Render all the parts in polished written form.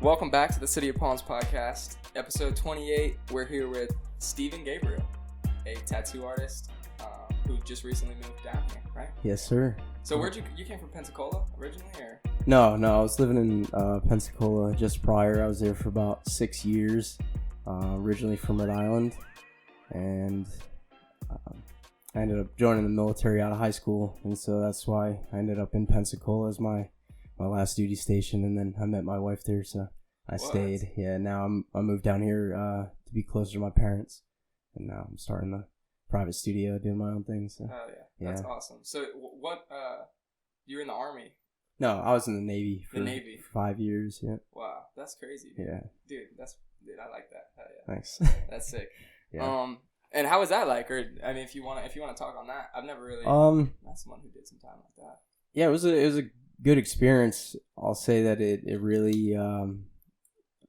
Welcome back to the City of Palms podcast, episode 28. We're here with Steve and Gabriel, a tattoo artist who just recently moved down here, right? Yes, sir. So you came from Pensacola originally, or? No, I was living in Pensacola just prior. I was there for about 6 years, originally from Rhode Island, and I ended up joining the military out of high school, and so that's why I ended up in Pensacola as my last duty station, and then I met my wife there, so I stayed. Yeah, now I moved down here to be closer to my parents, and now I'm starting a private studio, doing my own thing. So. Oh yeah, that's awesome. So what? You were in the Army? No, I was in the Navy for 5 years. Yeah. Wow, that's crazy. Dude. Yeah. Dude, I like that. Hell yeah. Nice. That's sick. Yeah. And how was that like? Or I mean, if you want to talk on that, I've never really met someone who did some time like that. Yeah, it was a good experience. I'll say that it really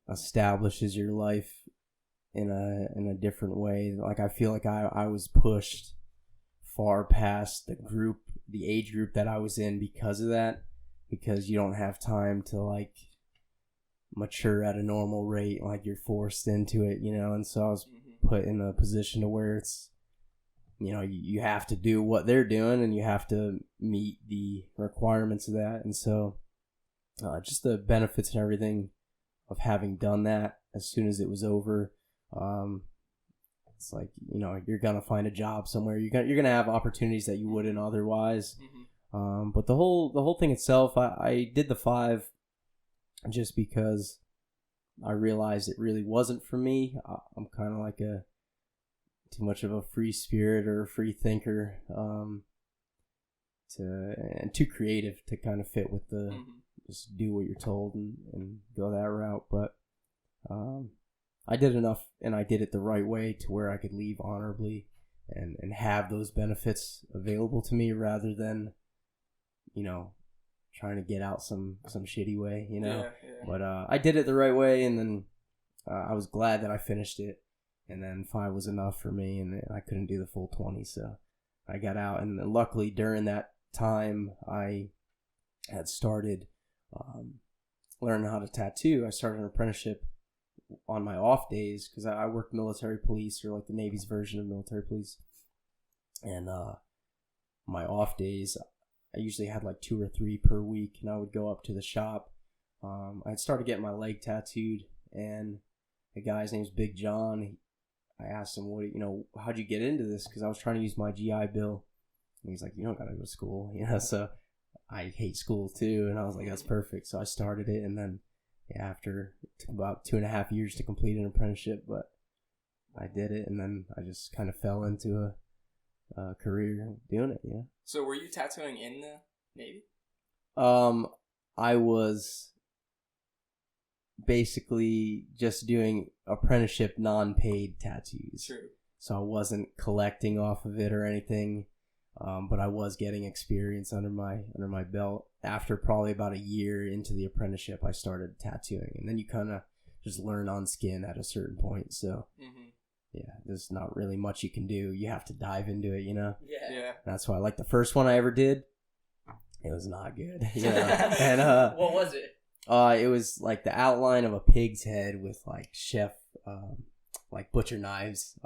establishes your life in a different way. Like, I feel like I was pushed far past the age group that I was in because of that, because you don't have time to like mature at a normal rate, like you're forced into it, and so I was put in a position to where it's, you have to do what they're doing and you have to meet the requirements of that. And so just the benefits and everything of having done that as soon as it was over, it's like, you're going to find a job somewhere. You're going to have opportunities that you wouldn't otherwise. But the whole thing itself, I did the 5 just because I realized it really wasn't for me. I'm kind of like too much of a free spirit or a free thinker, and too creative to kind of fit with the just do what you're told and go that route. But I did enough, and I did it the right way to where I could leave honorably and have those benefits available to me rather than, trying to get out some shitty way, Yeah. But I did it the right way, and then I was glad that I finished it. And then 5 was enough for me, and I couldn't do the full 20, so I got out. And luckily, during that time, I had started learning how to tattoo. I started an apprenticeship on my off days because I worked military police, or like the Navy's version of military police. And my off days, I usually had like 2 or 3 per week, and I would go up to the shop. I had started getting my leg tattooed, and the guy's name's Big John. I asked him, how'd you get into this? Because I was trying to use my GI Bill. And he's like, you don't got to go to school. So I hate school too. And I was like, that's perfect. So I started it. And then after, it took about 2.5 years to complete an apprenticeship. But I did it. And then I just kind of fell into a career doing it. Yeah. So were you tattooing in the Navy? I was basically just doing apprenticeship non-paid tattoos. True. So I wasn't collecting off of it or anything, but I was getting experience under my belt. After probably about a year into the apprenticeship, I started tattooing, and then you kind of just learn on skin at a certain point. So yeah, there's not really much you can do. You have to dive into it, Yeah. That's why, like, the first one I ever did, it was not good. And what was it? It was like the outline of a pig's head with like chef, like butcher knives.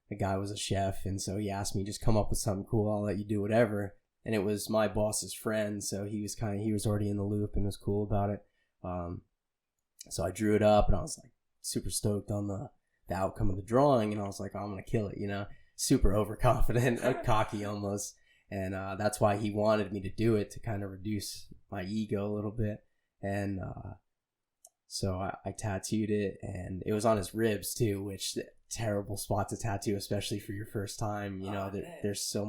The guy was a chef, and so he asked me, just come up with something cool, I'll let you do whatever. And it was my boss's friend, so he was already in the loop and was cool about it. So I drew it up, and I was like super stoked on the outcome of the drawing, and I was like, I'm gonna kill it, super overconfident, cocky almost. And that's why he wanted me to do it, to kind of reduce my ego a little bit. And so I tattooed it, and it was on his ribs too, which terrible spot to tattoo, especially for your first time. There's so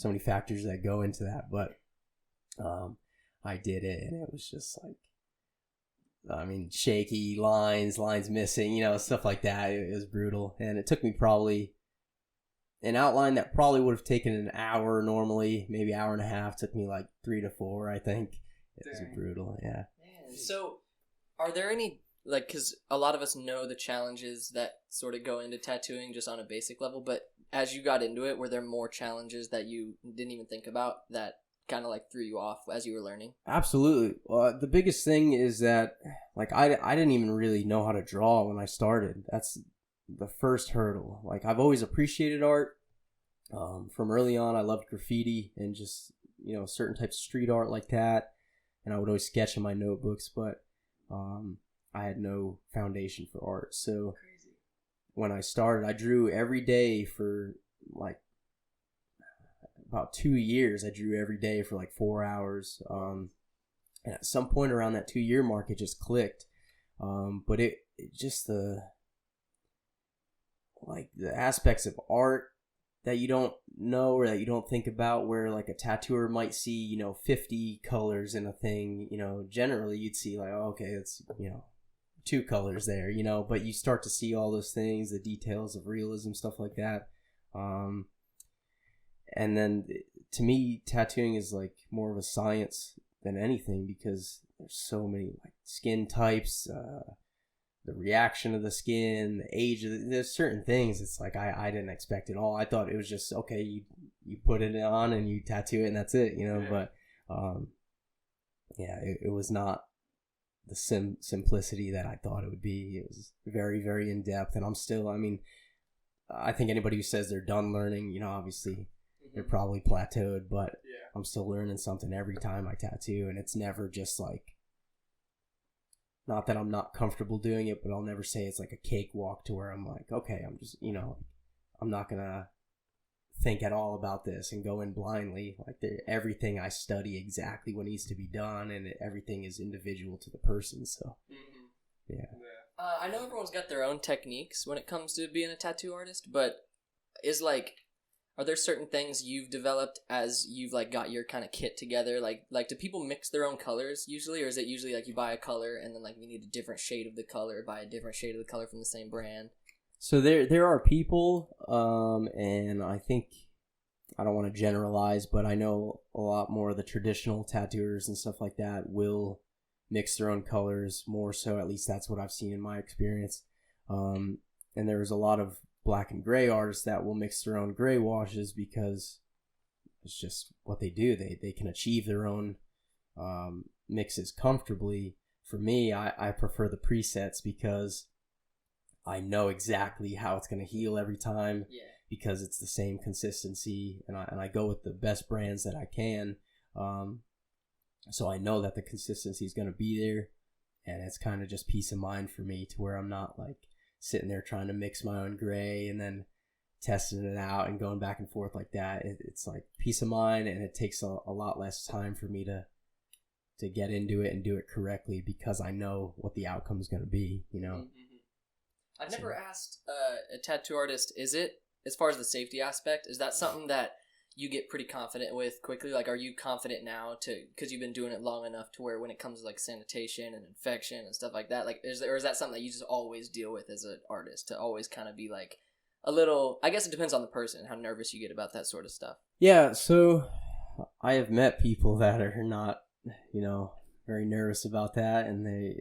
many factors that go into that. But I did it, and it was just like, shaky lines missing, stuff like that. It was brutal, and it took me probably an outline that probably would have taken an hour normally, maybe hour and a half, took me like 3 to 4, I think. It was brutal, yeah. Man. So, are there any, because a lot of us know the challenges that sort of go into tattooing just on a basic level, but as you got into it, were there more challenges that you didn't even think about that kind of like threw you off as you were learning? Absolutely. The biggest thing is that, like, I didn't even really know how to draw when I started. That's the first hurdle. Like, I've always appreciated art. From early on, I loved graffiti and just, certain types of street art like that. And I would always sketch in my notebooks, but I had no foundation for art. So when I started, I drew every day for like about 2 years. I drew every day for like 4 hours. And at some point around that 2-year mark, it just clicked. But it just the aspects of art that you don't know or that you don't think about, where like a tattooer might see, 50 colors in a thing, generally you'd see like, oh, okay, it's, 2 colors there, but you start to see all those things, the details of realism, stuff like that. And then to me, tattooing is like more of a science than anything, because there's so many like skin types, the reaction of the skin, the age of there's certain things. It's like I didn't expect it all. I thought it was just, okay, you put it on and you tattoo it and that's it, but it was not the simplicity that I thought it would be. It was very, very in depth, and I'm still, I think anybody who says they're done learning, obviously they're probably plateaued, but I'm still learning something every time I tattoo, and it's never just like, not that I'm not comfortable doing it, but I'll never say it's like a cakewalk to where I'm like, okay, I'm just, I'm not going to think at all about this and go in blindly. Like everything I study exactly what needs to be done, and everything is individual to the person. So, yeah. I know everyone's got their own techniques when it comes to being a tattoo artist, but are there certain things you've developed as you've like got your kind of kit together? Like do people mix their own colors usually, or is it usually like you buy a color and then like you need a different shade of the color, buy a different shade of the color from the same brand? So there are people, and I think, I don't want to generalize, but I know a lot more of the traditional tattooers and stuff like that will mix their own colors more so. At least that's what I've seen in my experience. And there's a lot of black and gray artists that will mix their own gray washes because it's just what they do. They can achieve their own mixes comfortably. For me, I prefer the presets because I know exactly how it's going to heal every time, because it's the same consistency, and I go with the best brands that I can. So I know that the consistency is going to be there, and it's kind of just peace of mind for me, to where I'm not like sitting there trying to mix my own gray and then testing it out and going back and forth like that. It's like peace of mind, and it takes a lot less time for me to get into it and do it correctly, because I know what the outcome is going to be, Mm-hmm. I've never asked a tattoo artist, is it, as far as the safety aspect, is that something that you get pretty confident with quickly? Like, are you confident now because you've been doing it long enough to where when it comes to like sanitation and infection and stuff like that, like is that something that you just always deal with as an artist, to always kind of be like a little, I guess it depends on the person, how nervous you get about that sort of stuff? Yeah, so I have met people that are not, very nervous about that, and they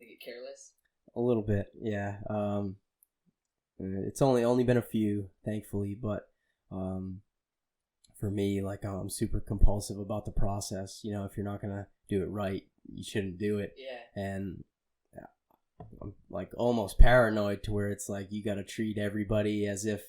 get careless? A little bit, yeah. It's only been a few, thankfully, but for me, like, I'm super compulsive about the process. If you're not gonna do it right, you shouldn't do it. Yeah. And I'm like almost paranoid, to where it's like you got to treat everybody as if,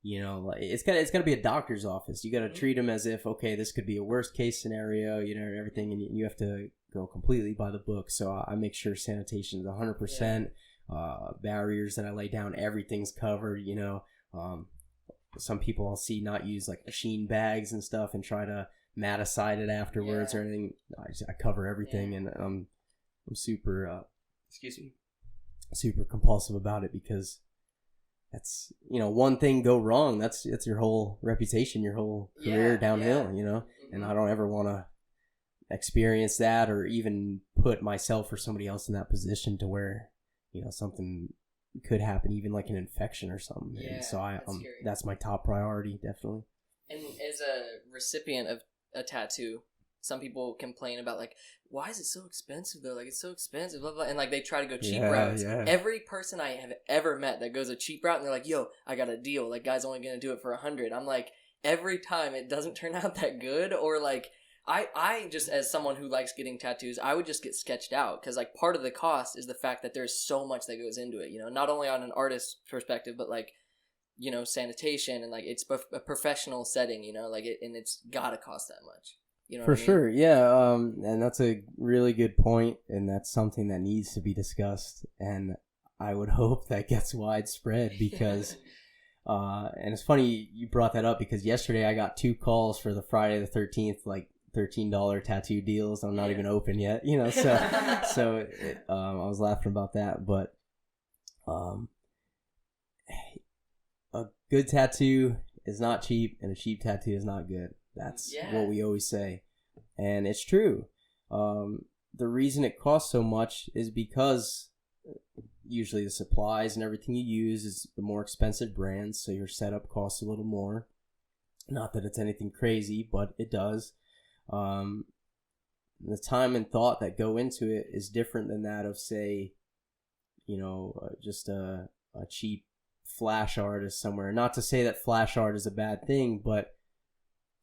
like it's gotta be a doctor's office. You got to treat them as if, okay, this could be a worst case scenario, and everything, and you have to go completely by the book. So I make sure sanitation is 100%. Barriers that I lay down, everything's covered. Some people I'll see not use like machine bags and stuff and try to maticide it afterwards or anything. I cover everything, and I'm super super compulsive about it, because that's, one thing go wrong, that's your whole reputation, your whole career downhill. Mm-hmm. And I don't ever want to experience that, or even put myself or somebody else in that position to where something could happen, even like an infection or something. Yeah, and so that's my top priority, definitely. And as a recipient of a tattoo, some people complain about like, why is it so expensive though? Like, it's so expensive, blah blah, and like they try to go cheap routes. Yeah. Every person I have ever met that goes a cheap route, and they're like, yo, I got a deal, like, guy's only gonna do it for $100. I'm like, every time it doesn't turn out that good, or like I just, as someone who likes getting tattoos, I would just get sketched out, because like part of the cost is the fact that there's so much that goes into it, you know, not only on an artist's perspective, but like, you know, sanitation, and like it's a professional setting, you know, like and it's gotta cost that much, you know. For what I mean? sure, yeah, and that's a really good point, and that's something that needs to be discussed, and I would hope that gets widespread, because and it's funny you brought that up, because yesterday I got 2 calls for the Friday the 13th, like $13 tattoo deals. I'm not even open yet, you know, so I was laughing about that. But a good tattoo is not cheap, and a cheap tattoo is not good. That's what we always say, and it's true. The reason it costs so much is because usually the supplies and everything you use is the more expensive brands, so your setup costs a little more. Not that it's anything crazy, but it does. The time and thought that go into it is different than that of, say, you know, just a cheap flash artist somewhere. Not to say that flash art is a bad thing, but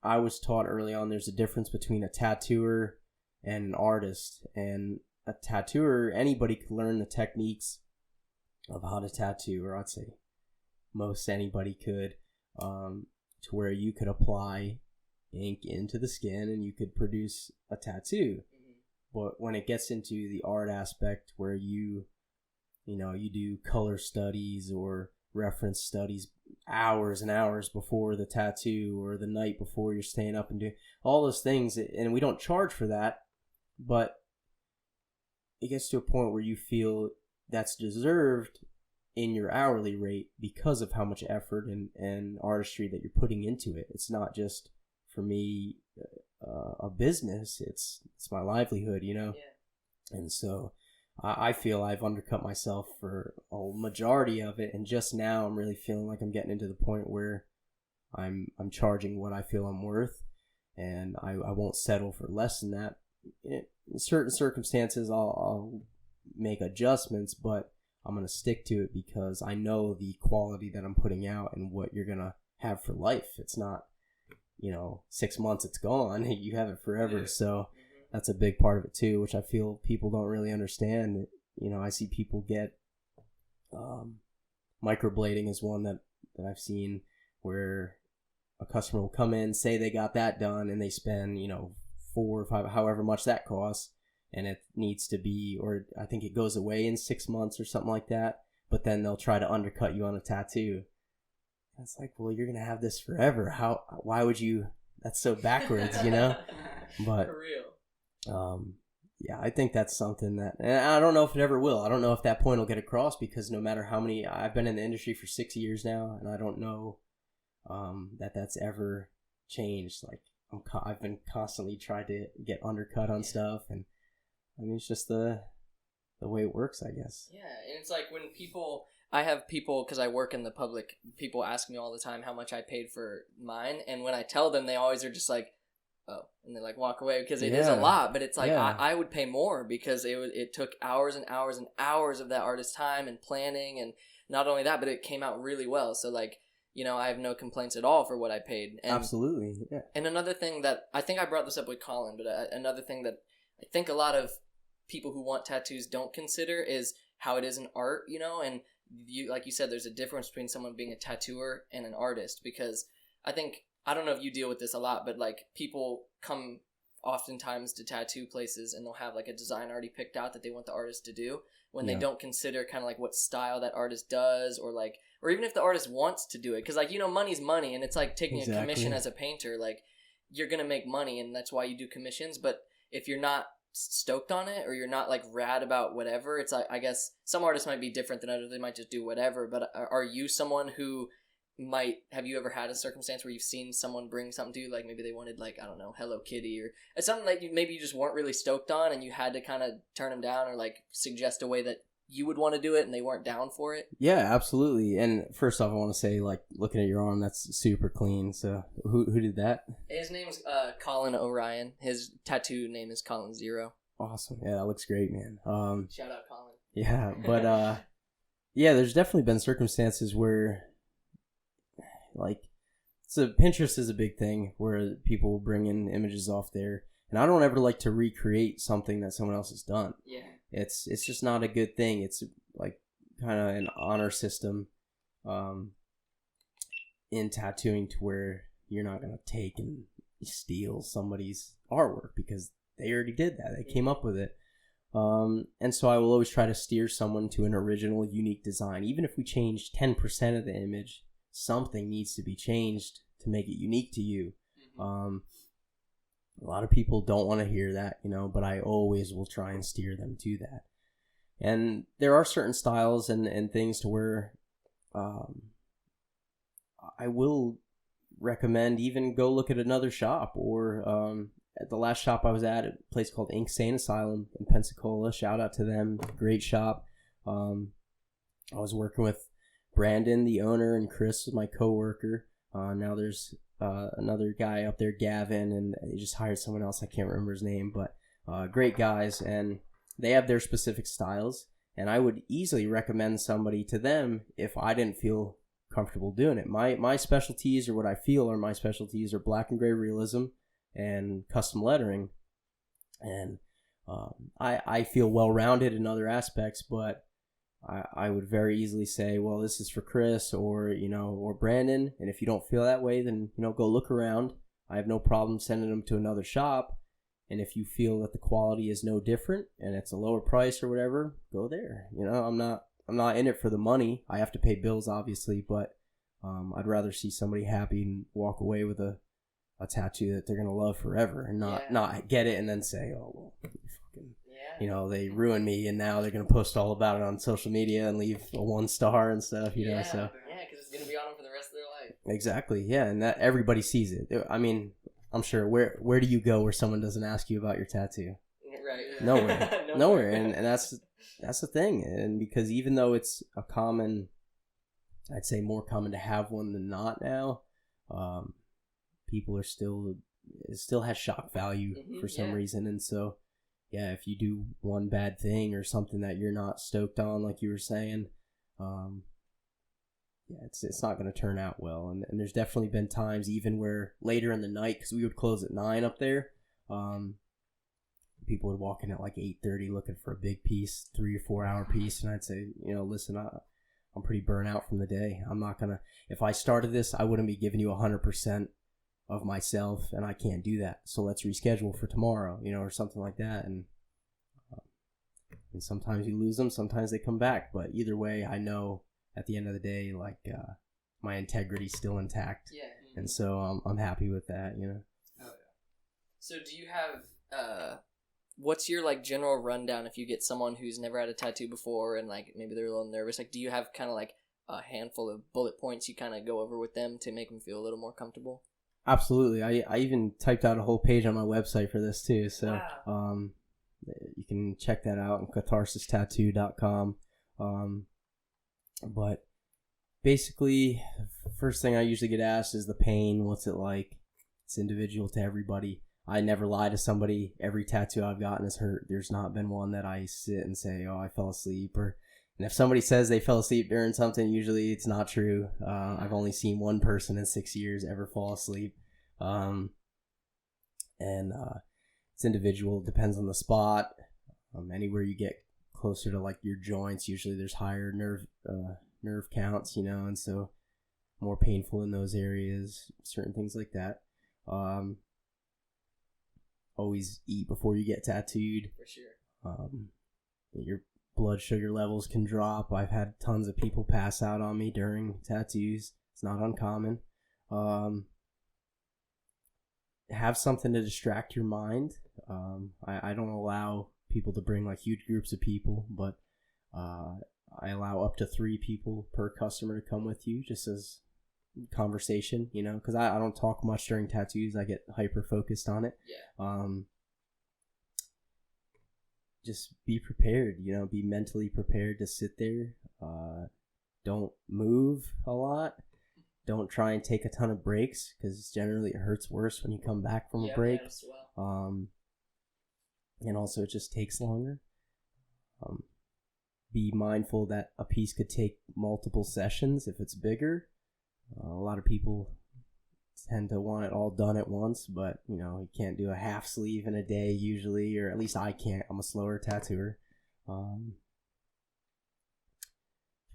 I was taught early on there's a difference between a tattooer and an artist. And a tattooer, anybody could learn the techniques of how to tattoo, or I'd say most anybody could, to where you could apply ink into the skin and you could produce a tattoo. But when it gets into the art aspect, where you do color studies or reference studies hours and hours before the tattoo, or the night before you're staying up and doing all those things, and we don't charge for that, but it gets to a point where you feel that's deserved in your hourly rate because of how much effort and artistry that you're putting into it. It's not just, for me, a business. It's my livelihood, you know. And so I feel I've undercut myself for a majority of it, and just now I'm really feeling like I'm getting into the point where I'm charging what I feel I'm worth, and I won't settle for less than that. In certain circumstances I'll make adjustments, but I'm going to stick to it because I know the quality that I'm putting out and what you're going to have for life. It's not, 6 months it's gone. You have it forever. So that's a big part of it too, which I feel people don't really understand. I see people get microblading is one that I've seen, where a customer will come in, say they got that done, and they spend 4 or 5, however much that costs, and it needs to be, or I think it goes away in 6 months or something like that, but then they'll try to undercut you on a tattoo. It's like, well, you're gonna have this forever. Why would you? That's so backwards, But for real. Yeah, I think that's something that, and I don't know if it ever will. I don't know if that point will get across, because no matter how many, I've been in the industry for 6 years now, and I don't know that's ever changed. Like, I've been constantly trying to get undercut on stuff, and I mean, it's just the way it works, I guess. Yeah, and it's like when I have people, because I work in the public, people ask me all the time how much I paid for mine, and when I tell them, they always are just like, oh, and they like walk away, because it is a lot, but it's like, I would pay more, because it took hours and hours and hours of that artist's time and planning, and not only that, but it came out really well. So like, I have no complaints at all for what I paid. And, absolutely, yeah. And another thing that, I think I brought this up with Colin, but another thing that I think a lot of people who want tattoos don't consider is how it is an art, and like you said, there's a difference between someone being a tattooer and an artist, because I don't know if you deal with this a lot, but like people come oftentimes to tattoo places and they'll have like a design already picked out that they want the artist to do, when they don't consider kind of like what style that artist does, or even if the artist wants to do it, because like, money's money, and it's like taking a commission as a painter. Like, you're gonna make money, and that's why you do commissions, but if you're not stoked on it, or you're not like rad about whatever, it's like, I guess some artists might be different than others. They might just do whatever. But are you someone who have you ever had a circumstance where you've seen someone bring something to you, like maybe they wanted, like, I don't know, Hello Kitty, or something that maybe you just weren't really stoked on, and you had to kind of turn them down, or like suggest a way that you would want to do it, and they weren't down for it? Yeah, absolutely. And first off, I want to say, like, looking at your arm, that's super clean. So who did that? His name's Colin O'Ryan. His tattoo name is Colin Zero. Awesome. Yeah, that looks great, man. Shout out Colin. Yeah, but yeah, there's definitely been circumstances where, like, So Pinterest is a big thing where people bring in images off there, and I don't ever like to recreate something that someone else has done. Yeah. It's just not a good thing. It's like kind of an honor system in tattooing to where you're not going to take and steal somebody's artwork because they already did that. They came up with it. And so I will always try to steer someone to an original, unique design. Even if we change 10% of the image, something needs to be changed to make it unique to you. A lot of people don't want to hear that, but I always will try and steer them to that. And there are certain styles and things to where I will recommend even go look at another shop, or at the last shop I was at a place called Insane Asylum in Pensacola. Shout out to them. Great shop. I was working with Brandon, the owner, and Chris was my coworker. Now there's another guy up there, Gavin, and they just hired someone else. I can't remember his name, but great guys, and they have their specific styles, and I would easily recommend somebody to them if I didn't feel comfortable doing it. My specialties, or what I feel are my specialties, are black and gray realism and custom lettering, and I feel well-rounded in other aspects, but I would very easily say, well, this is for Chris or Brandon, and if you don't feel that way, then go look around. I have no problem sending them to another shop, and if you feel that the quality is no different and it's a lower price or whatever, go there. I'm not in it for the money. I have to pay bills, obviously, but I'd rather see somebody happy and walk away with a tattoo that they're gonna love forever, and not get it and then say, oh well, they ruined me, and now they're gonna post all about it on social media and leave a 1-star and stuff. So because it's gonna be on them for the rest of their life. Exactly, yeah, and that everybody sees it. I mean, I'm sure. Where do you go where someone doesn't ask you about your tattoo? Right. Nowhere, and that's the thing. And because even though it's a common, I'd say more common to have one than not now, people are it still has shock value for some reason. And so, yeah, if you do one bad thing or something that you're not stoked on, like you were saying, it's not going to turn out well. And there's definitely been times even where later in the night, because we would close at 9 up there, people would walk in at like 8:30 looking for a big piece, 3 or 4 hour piece, and I'd say, listen, I'm pretty burnt out from the day. I'm not gonna. If I started this, I wouldn't be giving you 100% of myself, and I can't do that. So let's reschedule for tomorrow, or something like that. And sometimes you lose them, sometimes they come back. But either way, I know at the end of the day, like my integrity's still intact. Yeah. And so I'm happy with that. Oh yeah. So do you have what's your like general rundown if you get someone who's never had a tattoo before and like maybe they're a little nervous? Like, do you have kind of like a handful of bullet points you kind of go over with them to make them feel a little more comfortable? Absolutely. I even typed out a whole page on my website for this too. So you can check that out on catharsistattoo.com. But basically, first thing I usually get asked is the pain. What's it like? It's individual to everybody. I never lie to somebody. Every tattoo I've gotten has hurt. There's not been one that I sit and say, oh, I fell asleep. And if somebody says they fell asleep during something, usually it's not true. I've only seen one person in 6 years ever fall asleep. It's individual. It depends on the spot. Anywhere you get closer to like your joints, usually there's higher nerve counts, and so more painful in those areas, certain things like that. Always eat before you get tattooed. For sure. Your blood sugar levels can drop. I've had tons of people pass out on me during tattoos. It's not uncommon. Have something to distract your mind. I don't allow people to bring like huge groups of people, but I allow up to 3 people per customer to come with you just as conversation, because I don't talk much during tattoos. I get hyper focused on it. Just be prepared, be mentally prepared to sit there. Don't move a lot. Don't try and take a ton of breaks, because generally it hurts worse when you come back from a break. And also it just takes longer. Be mindful that a piece could take multiple sessions if it's bigger. A lot of people tend to want it all done at once, but, you know, you can't do a half sleeve in a day usually, or at least I can't. I'm a slower tattooer.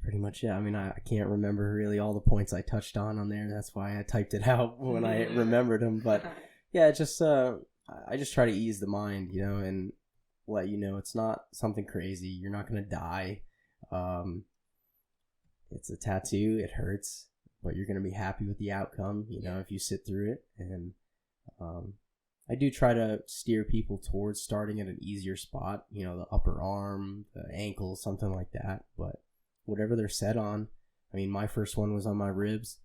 Pretty much, yeah. I mean, I can't remember really all the points I touched on there. That's why I typed it out when I remembered them. But yeah, just I just try to ease the mind, you know, and let you know it's not something crazy. You're not gonna die. It's a tattoo. It hurts, but you're gonna be happy with the outcome, you know, if you sit through it. And I do try to steer people towards starting at an easier spot, you know, the upper arm, the ankle, something like that. But whatever they're set on. I mean, my first one was on my ribs.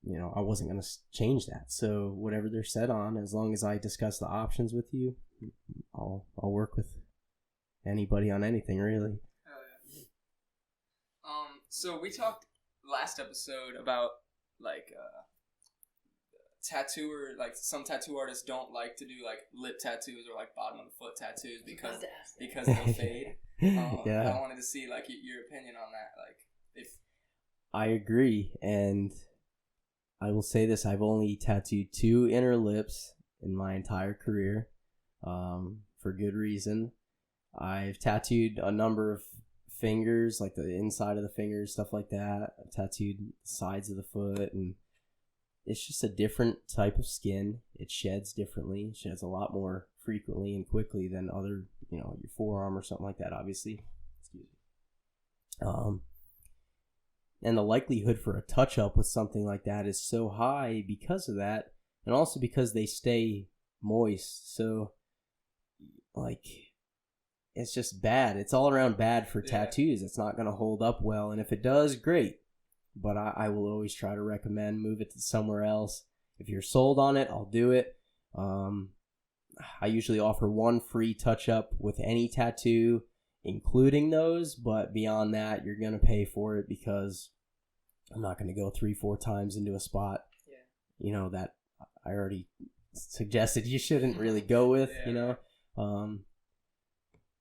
You know, I wasn't going to change that. So whatever they're set on, as long as I discuss the options with you, I'll work with anybody on anything, really. So we talked last episode about, like, tattooer, like, some tattoo artists don't like to do, like, lip tattoos or, like, bottom of the foot tattoos because they'll fade. Yeah. I wanted to see, like, your opinion on that. Like, if I agree, and I will say this: I've only tattooed 2 inner lips in my entire career, for good reason. I've tattooed a number of fingers, like the inside of the fingers, stuff like that. I've tattooed the sides of the foot, and it's just a different type of skin. It sheds differently. It sheds a lot more frequently and quickly than other, you know, your forearm or something like that, obviously. Excuse me. And the likelihood for a touch-up with something like that is so high because of that, and also because they stay moist. So, like, it's just bad. It's all around bad for tattoos. It's not going to hold up well, and if it does, great. But I will always try to recommend move it to somewhere else. If you're sold on it, I'll do it. I usually offer 1 free touch-up with any tattoo, including those, but beyond that, you're going to pay for it because I'm not going to go 3-4 times into a spot, you know, that I already suggested you shouldn't really go with, you know.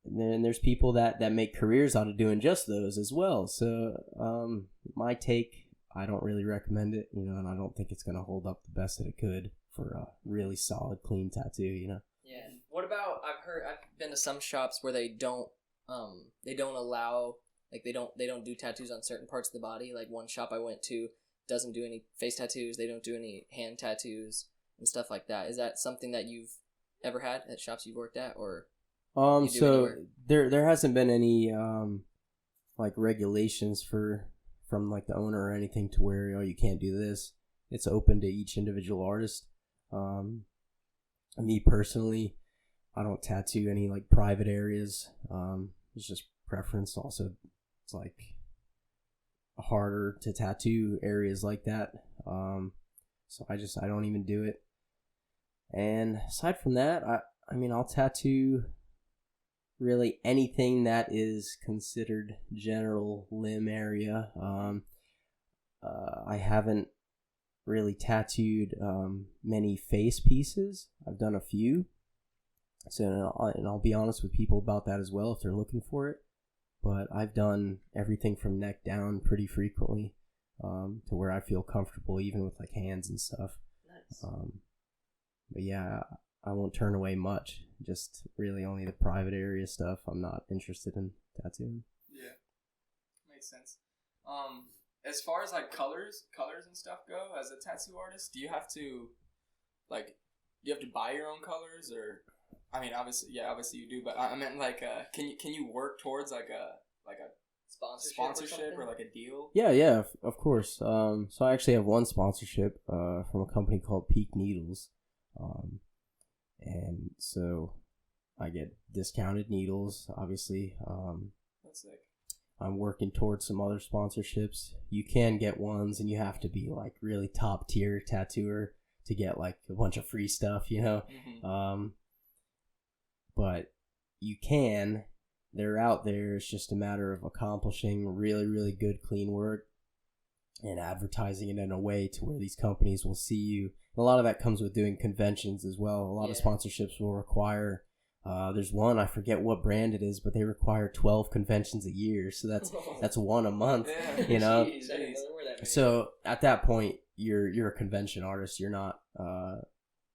And then there's people that make careers out of doing just those as well. So my take, I don't really recommend it, you know, and I don't think it's going to hold up the best that it could for a really solid, clean tattoo, you know. Yeah. What about, I've been to some shops where they don't allow, like they don't do tattoos on certain parts of the body. Like one shop I went to doesn't do any face tattoos. They don't do any hand tattoos and stuff like that. Is that something that you've ever had at shops you've worked at, or? So there hasn't been any like regulations from like the owner or anything to where, oh, you can't do this. It's open to each individual artist. Me personally, I don't tattoo any like private areas. It's just preference. Also, it's like harder to tattoo areas like that. So I don't even do it. And aside from that, I mean, I'll tattoo really anything that is considered general limb area. I haven't really tattooed many face pieces. I've done a few. So, and I'll be honest with people about that as well if they're looking for it. But I've done everything from neck down pretty frequently, to where I feel comfortable even with like hands and stuff. Nice. But yeah, I won't turn away much. Just really only the private area stuff I'm not interested in tattooing. Yeah, makes sense. As far as like colors and stuff go, as a tattoo artist, do you have to buy your own colors, or? I mean, obviously you do, but I meant like, can you work towards like a sponsorship or like a deal? Yeah, of course. So I actually have one sponsorship from a company called Peak Needles, and so I get discounted needles. Obviously, that's sick. I'm working towards some other sponsorships. You can get ones, and you have to be like really top tier tattooer to get like a bunch of free stuff, you know. Mm-hmm. But you can. They're out there. It's just a matter of accomplishing really, really good, clean work and advertising it in a way to where these companies will see you. And a lot of that comes with doing conventions as well. A lot of sponsorships will require, there's one, I forget what brand it is, but they require 12 conventions a year. So that's one a month, you know. Jeez. So at that point, you're a convention artist. You're not.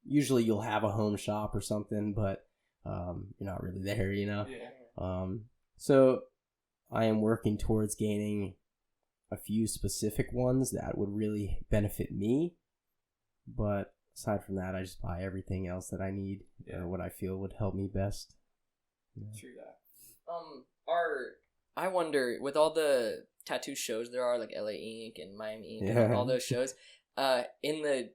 Usually you'll have a home shop or something, but you're not really there. Yeah. So I am working towards gaining a few specific ones that would really benefit me, but aside from that, I just buy everything else that I need or what I feel would help me best. Yeah. True that. I wonder, with all the tattoo shows there are, like LA Ink and Miami Ink and all those shows, in the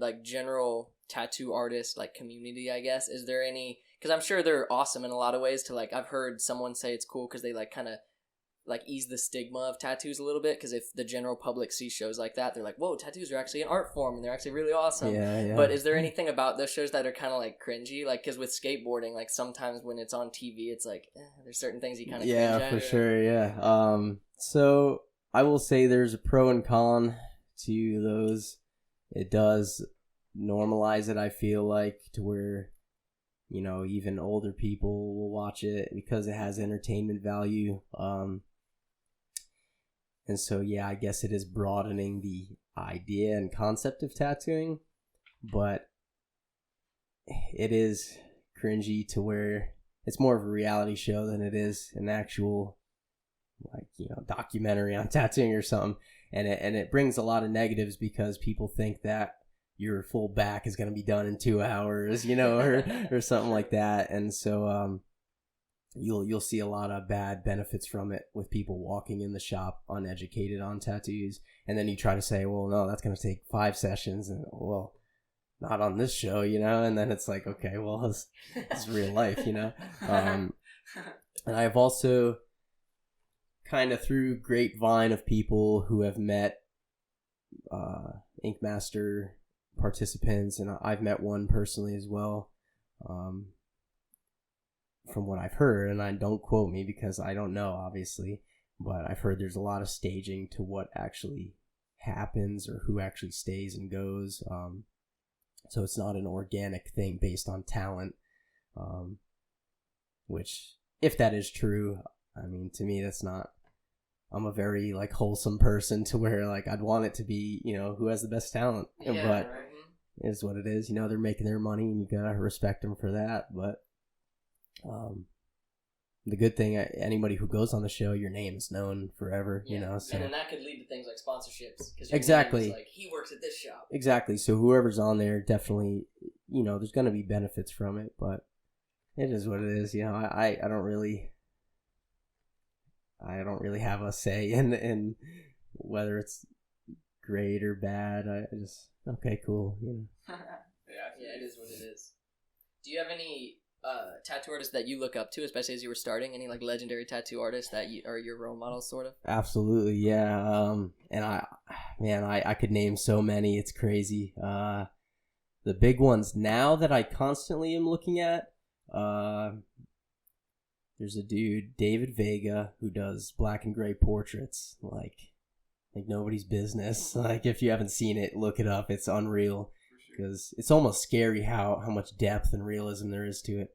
like general tattoo artist like community, I guess, is there any? Because I'm sure they're awesome in a lot of ways. To like, I've heard someone say it's cool because they like kind of like ease the stigma of tattoos a little bit, because if the general public sees shows like that, they're like, whoa, tattoos are actually an art form and they're actually really awesome. Yeah. But is there anything about those shows that are kind of like cringy? Like, because with skateboarding, like sometimes when it's on TV, it's like there's certain things you kind of cringe at. For sure. Yeah. So I will say there's a pro and con to those. It does normalize it, I feel like, to where even older people will watch it because it has entertainment value. And so, yeah, I guess it is broadening the idea and concept of tattooing, but it is cringy to where it's more of a reality show than it is an actual, documentary on tattooing or something. And it brings a lot of negatives because people think that your full back is going to be done in 2 hours, or something like that. And so, you'll see a lot of bad benefits from it with people walking in the shop uneducated on tattoos, and then you try to say, well, no, that's going to take 5 sessions, and well, not on this show, and then it's like, okay, well, it's real life, and I've also kind of through grapevine of people who have met Ink Master participants, and I've met one personally as well, from what I've heard, and I don't quote me because I don't know, obviously, but I've heard there's a lot of staging to what actually happens or who actually stays and goes. So it's not an organic thing based on talent, which, if that is true, I mean, to me, that's not. I'm a very wholesome person to where I'd want it to be, who has the best talent, but right. It is what it is. They're making their money, and you gotta respect them for that, but. The good thing, anybody who goes on the show, your name is known forever, so. And then that could lead to things like sponsorships. Exactly. He works at this shop. Exactly. So whoever's on there, definitely, there's going to be benefits from it, but it is what it is. I don't really have a say in whether it's great or bad. I just, okay, cool. Yeah, it is what it is. Do you have any tattoo artists that you look up to, especially as you were starting? Any legendary tattoo artists that are your role models, sort of? Absolutely, yeah. And I could name so many. It's crazy. The big ones now that I constantly am looking at. There's a dude, David Vega, who does black and gray portraits, like nobody's business. If you haven't seen it, look it up. It's unreal. Because it's almost scary how much depth and realism there is to it.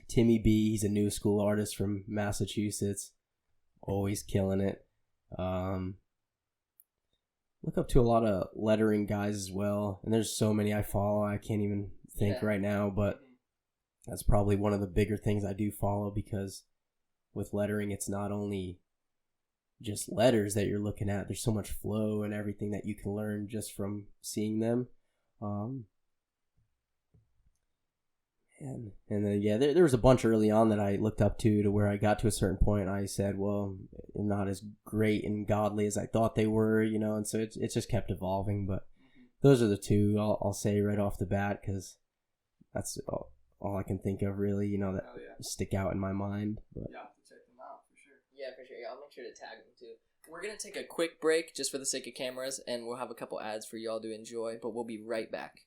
Timmy B, he's a new school artist from Massachusetts, always killing it. Look up to a lot of lettering guys as well, and there's so many I follow I can't even think right now, but that's probably one of the bigger things I do follow, because with lettering, it's not only just letters that you're looking at. There's so much flow and everything that you can learn just from seeing them. And then there was a bunch early on that I looked up to where I got to a certain point and I said, well, I'm not as great and godly as I thought they were, and so it just kept evolving. But those are the two I'll say right off the bat, because that's all I can think of really, that stick out in my mind. But yeah, check them out for sure. Yeah, for sure. Yeah, I'll make sure to tag them too. We're going to take a quick break just for the sake of cameras, and we'll have a couple ads for y'all to enjoy, but we'll be right back.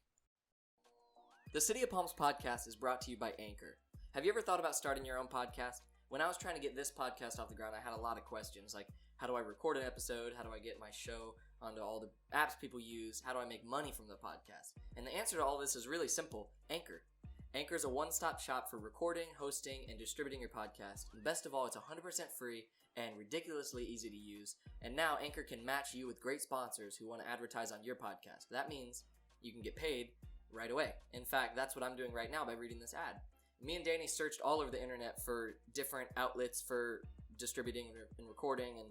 The City of Palms podcast is brought to you by Anchor. Have you ever thought about starting your own podcast? When I was trying to get this podcast off the ground, I had a lot of questions, like how do I record an episode? How do I get my show onto all the apps people use? How do I make money from the podcast? And the answer to all this is really simple: Anchor. Anchor is a one-stop shop for recording, hosting, and distributing your podcast. And best of all, it's 100% free and ridiculously easy to use. And now Anchor can match you with great sponsors who want to advertise on your podcast. That means you can get paid right away. In fact, that's what I'm doing right now by reading this ad. Me and Danny searched all over the internet for different outlets for distributing and recording and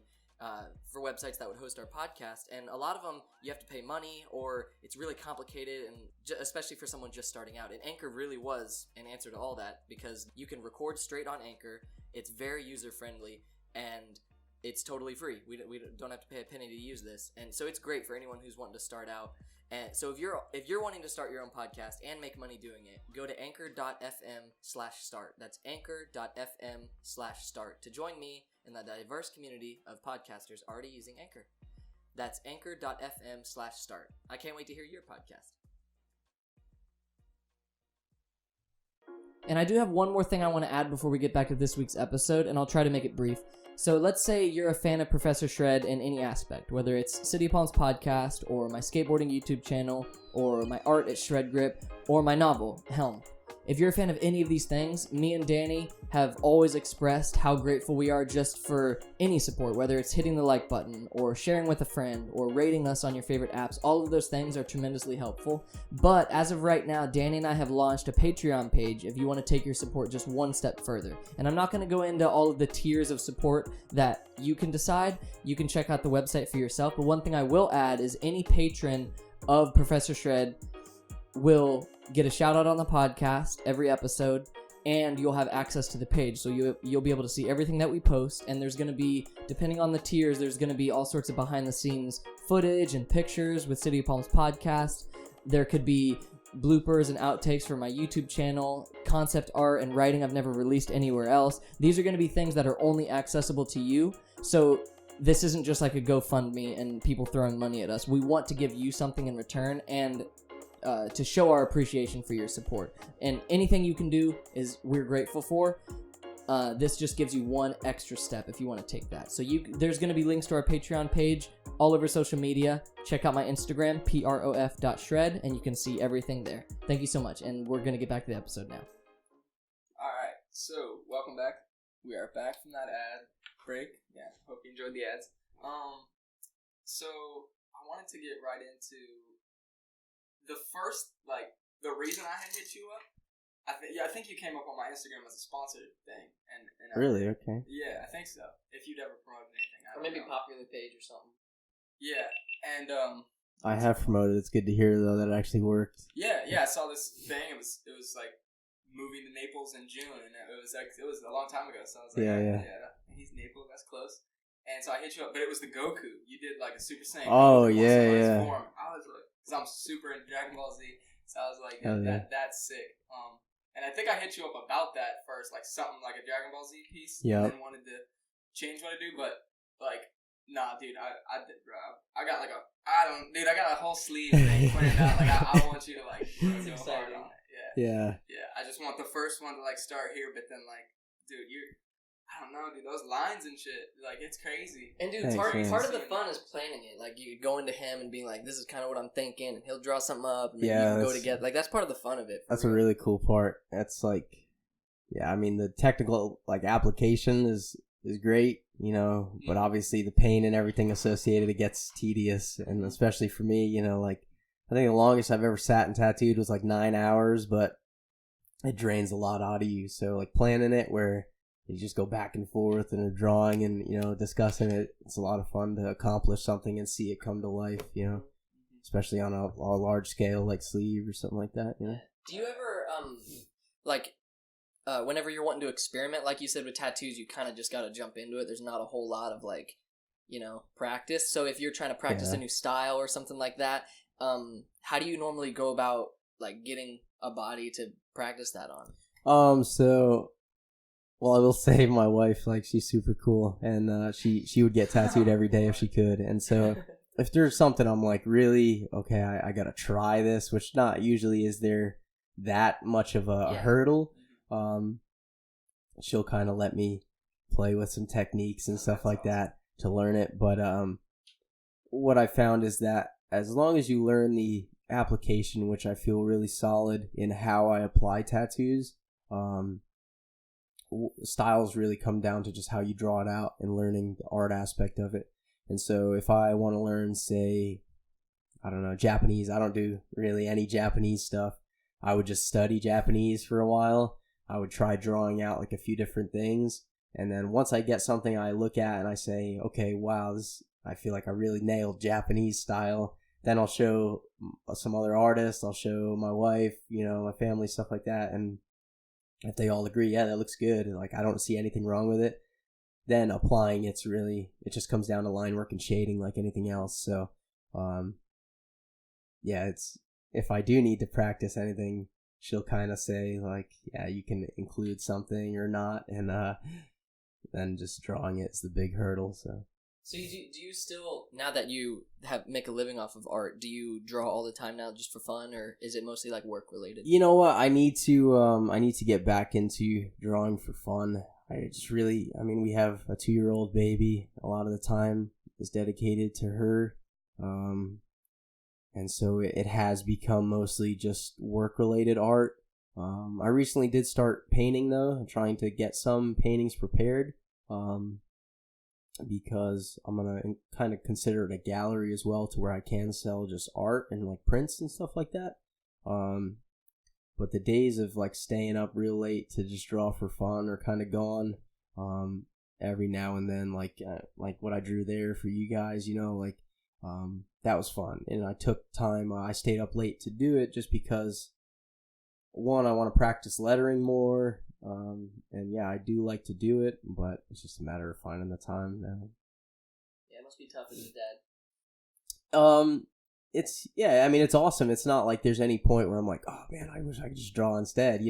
for websites that would host our podcast, and a lot of them you have to pay money or it's really complicated, and especially for someone just starting out. And Anchor really was an answer to all that because you can record straight on Anchor. It's very user friendly and it's totally free. We don't have to pay a penny to use this, and so it's great for anyone who's wanting to start out. And so if you're wanting to start your own podcast and make money doing it, go to anchor.fm/start. That's anchor.fm/start to join me in the diverse community of podcasters already using Anchor. That's anchor.fm/start. I can't wait to hear your podcast. And I do have one more thing I want to add before we get back to this week's episode, and I'll try to make it brief. So let's say you're a fan of Professor Shred in any aspect, whether it's City of Palms podcast, or my skateboarding YouTube channel, or my art at Shred Grip, or my novel, Helm. If you're a fan of any of these things, me and Danny have always expressed how grateful we are just for any support, whether it's hitting the like button, or sharing with a friend, or rating us on your favorite apps. All of those things are tremendously helpful. But as of right now, Danny and I have launched a Patreon page if you want to take your support just one step further. And I'm not going to go into all of the tiers of support that you can decide. You can check out the website for yourself. But one thing I will add is any patron of Professor Shred will get a shout out on the podcast every episode, and you'll have access to the page, so you'll be able to see everything that we post. And there's going to be, depending on the tiers, there's going to be all sorts of behind the scenes footage and pictures with City of Palms podcast. There could be bloopers and outtakes for my YouTube channel, concept art and writing I've never released anywhere else. These are going to be things that are only accessible to you, so this isn't just like a GoFundMe and people throwing money at us. We want to give you something in return, and to show our appreciation for your support. And anything you can do is we're grateful for. This just gives you one extra step if you want to take that. So there's going to be links to our Patreon page all over social media. Check out my Instagram, prof.shred, and you can see everything there. Thank you so much, and we're going to get back to the episode now. Alright, so welcome back. We are back from that ad break. Yeah, hope you enjoyed the ads. So I wanted to get right into the first, the reason I had hit you up. I think you came up on my Instagram as a sponsored thing, and really, okay. Yeah, I think so. If you'd ever promoted anything, Or maybe popular page or something. Yeah, and I have promoted. It's good to hear though that it actually worked. Yeah. I saw this thing. It was like moving to Naples in June, and it was a long time ago. So I was like, yeah, he's Naples. That's close. And so I hit you up, but it was the Goku. You did like a Super Saiyan. Oh, Goku yeah. form. I was like, because I'm super into Dragon Ball Z, so I was like, that's sick. And I think I hit you up about that first, like something like a Dragon Ball Z piece. Yeah. And then wanted to change what I do, but nah, dude, I did, bro. I got I got a whole sleeve thing planned out. I want you to go hard on it. Yeah. I just want the first one to start here, but then dude, I don't know, dude, those lines and shit, it's crazy. And dude, part of the fun is planning it. You going to him and being like, this is kind of what I'm thinking, and he'll draw something up, and then you can go together. That's part of the fun of it. That's a really cool part. That's I mean, the technical application is great, but obviously the pain and everything associated, it gets tedious, and especially for me, I think the longest I've ever sat and tattooed was 9 hours, but it drains a lot out of you. So planning it where you just go back and forth and drawing and, discussing it. It's a lot of fun to accomplish something and see it come to life, especially on a large scale like sleeve or something like that, Do you ever, whenever you're wanting to experiment, like you said with tattoos, you kind of just got to jump into it. There's not a whole lot of practice. So if you're trying to practice a new style or something like that, how do you normally go about getting a body to practice that on? Well, I will say my wife, she's super cool, and she would get tattooed every day if she could. And so if there's something I'm really, okay, I got to try this, which not usually is there that much of a hurdle, she'll kind of let me play with some techniques and stuff like that to learn it. But what I found is that as long as you learn the application, which I feel really solid in how I apply tattoos. Styles really come down to just how you draw it out and learning the art aspect of it. And so if I want to learn, say, I don't know, Japanese, I don't do really any Japanese stuff. I would just study Japanese for a while. I would try drawing out like a few different things. And then once I get something I look at and I say, okay, wow, I feel like I really nailed Japanese style. Then I'll show some other artists. I'll show my wife, my family, stuff like that. And if they all agree, yeah, that looks good, and like I don't see anything wrong with it, then applying it just comes down to line work and shading like anything else. So, yeah, if I do need to practice anything, she'll kind of say like, yeah, you can include something or not, and then just drawing it is the big hurdle. So do you still, now that you make a living off of art, do you draw all the time now just for fun, or is it mostly like work related? You know what? I need to get back into drawing for fun. We have a 2-year-old baby. A lot of the time is dedicated to her. And so it has become mostly just work related art. I recently did start painting though. I'm trying to get some paintings prepared. Because I'm going to kind of consider it a gallery as well, to where I can sell just art and like prints and stuff like that. But the days of like staying up real late to just draw for fun are kind of gone. Every now and then, like what I drew there for you guys, that was fun. And I took time, I stayed up late to do it just because, one, I want to practice lettering more. And yeah, I do like to do it, but it's just a matter of finding the time now. Yeah, it must be tough as a dad. It's awesome. It's not like there's any point where I'm like, oh man, I wish I could just draw instead,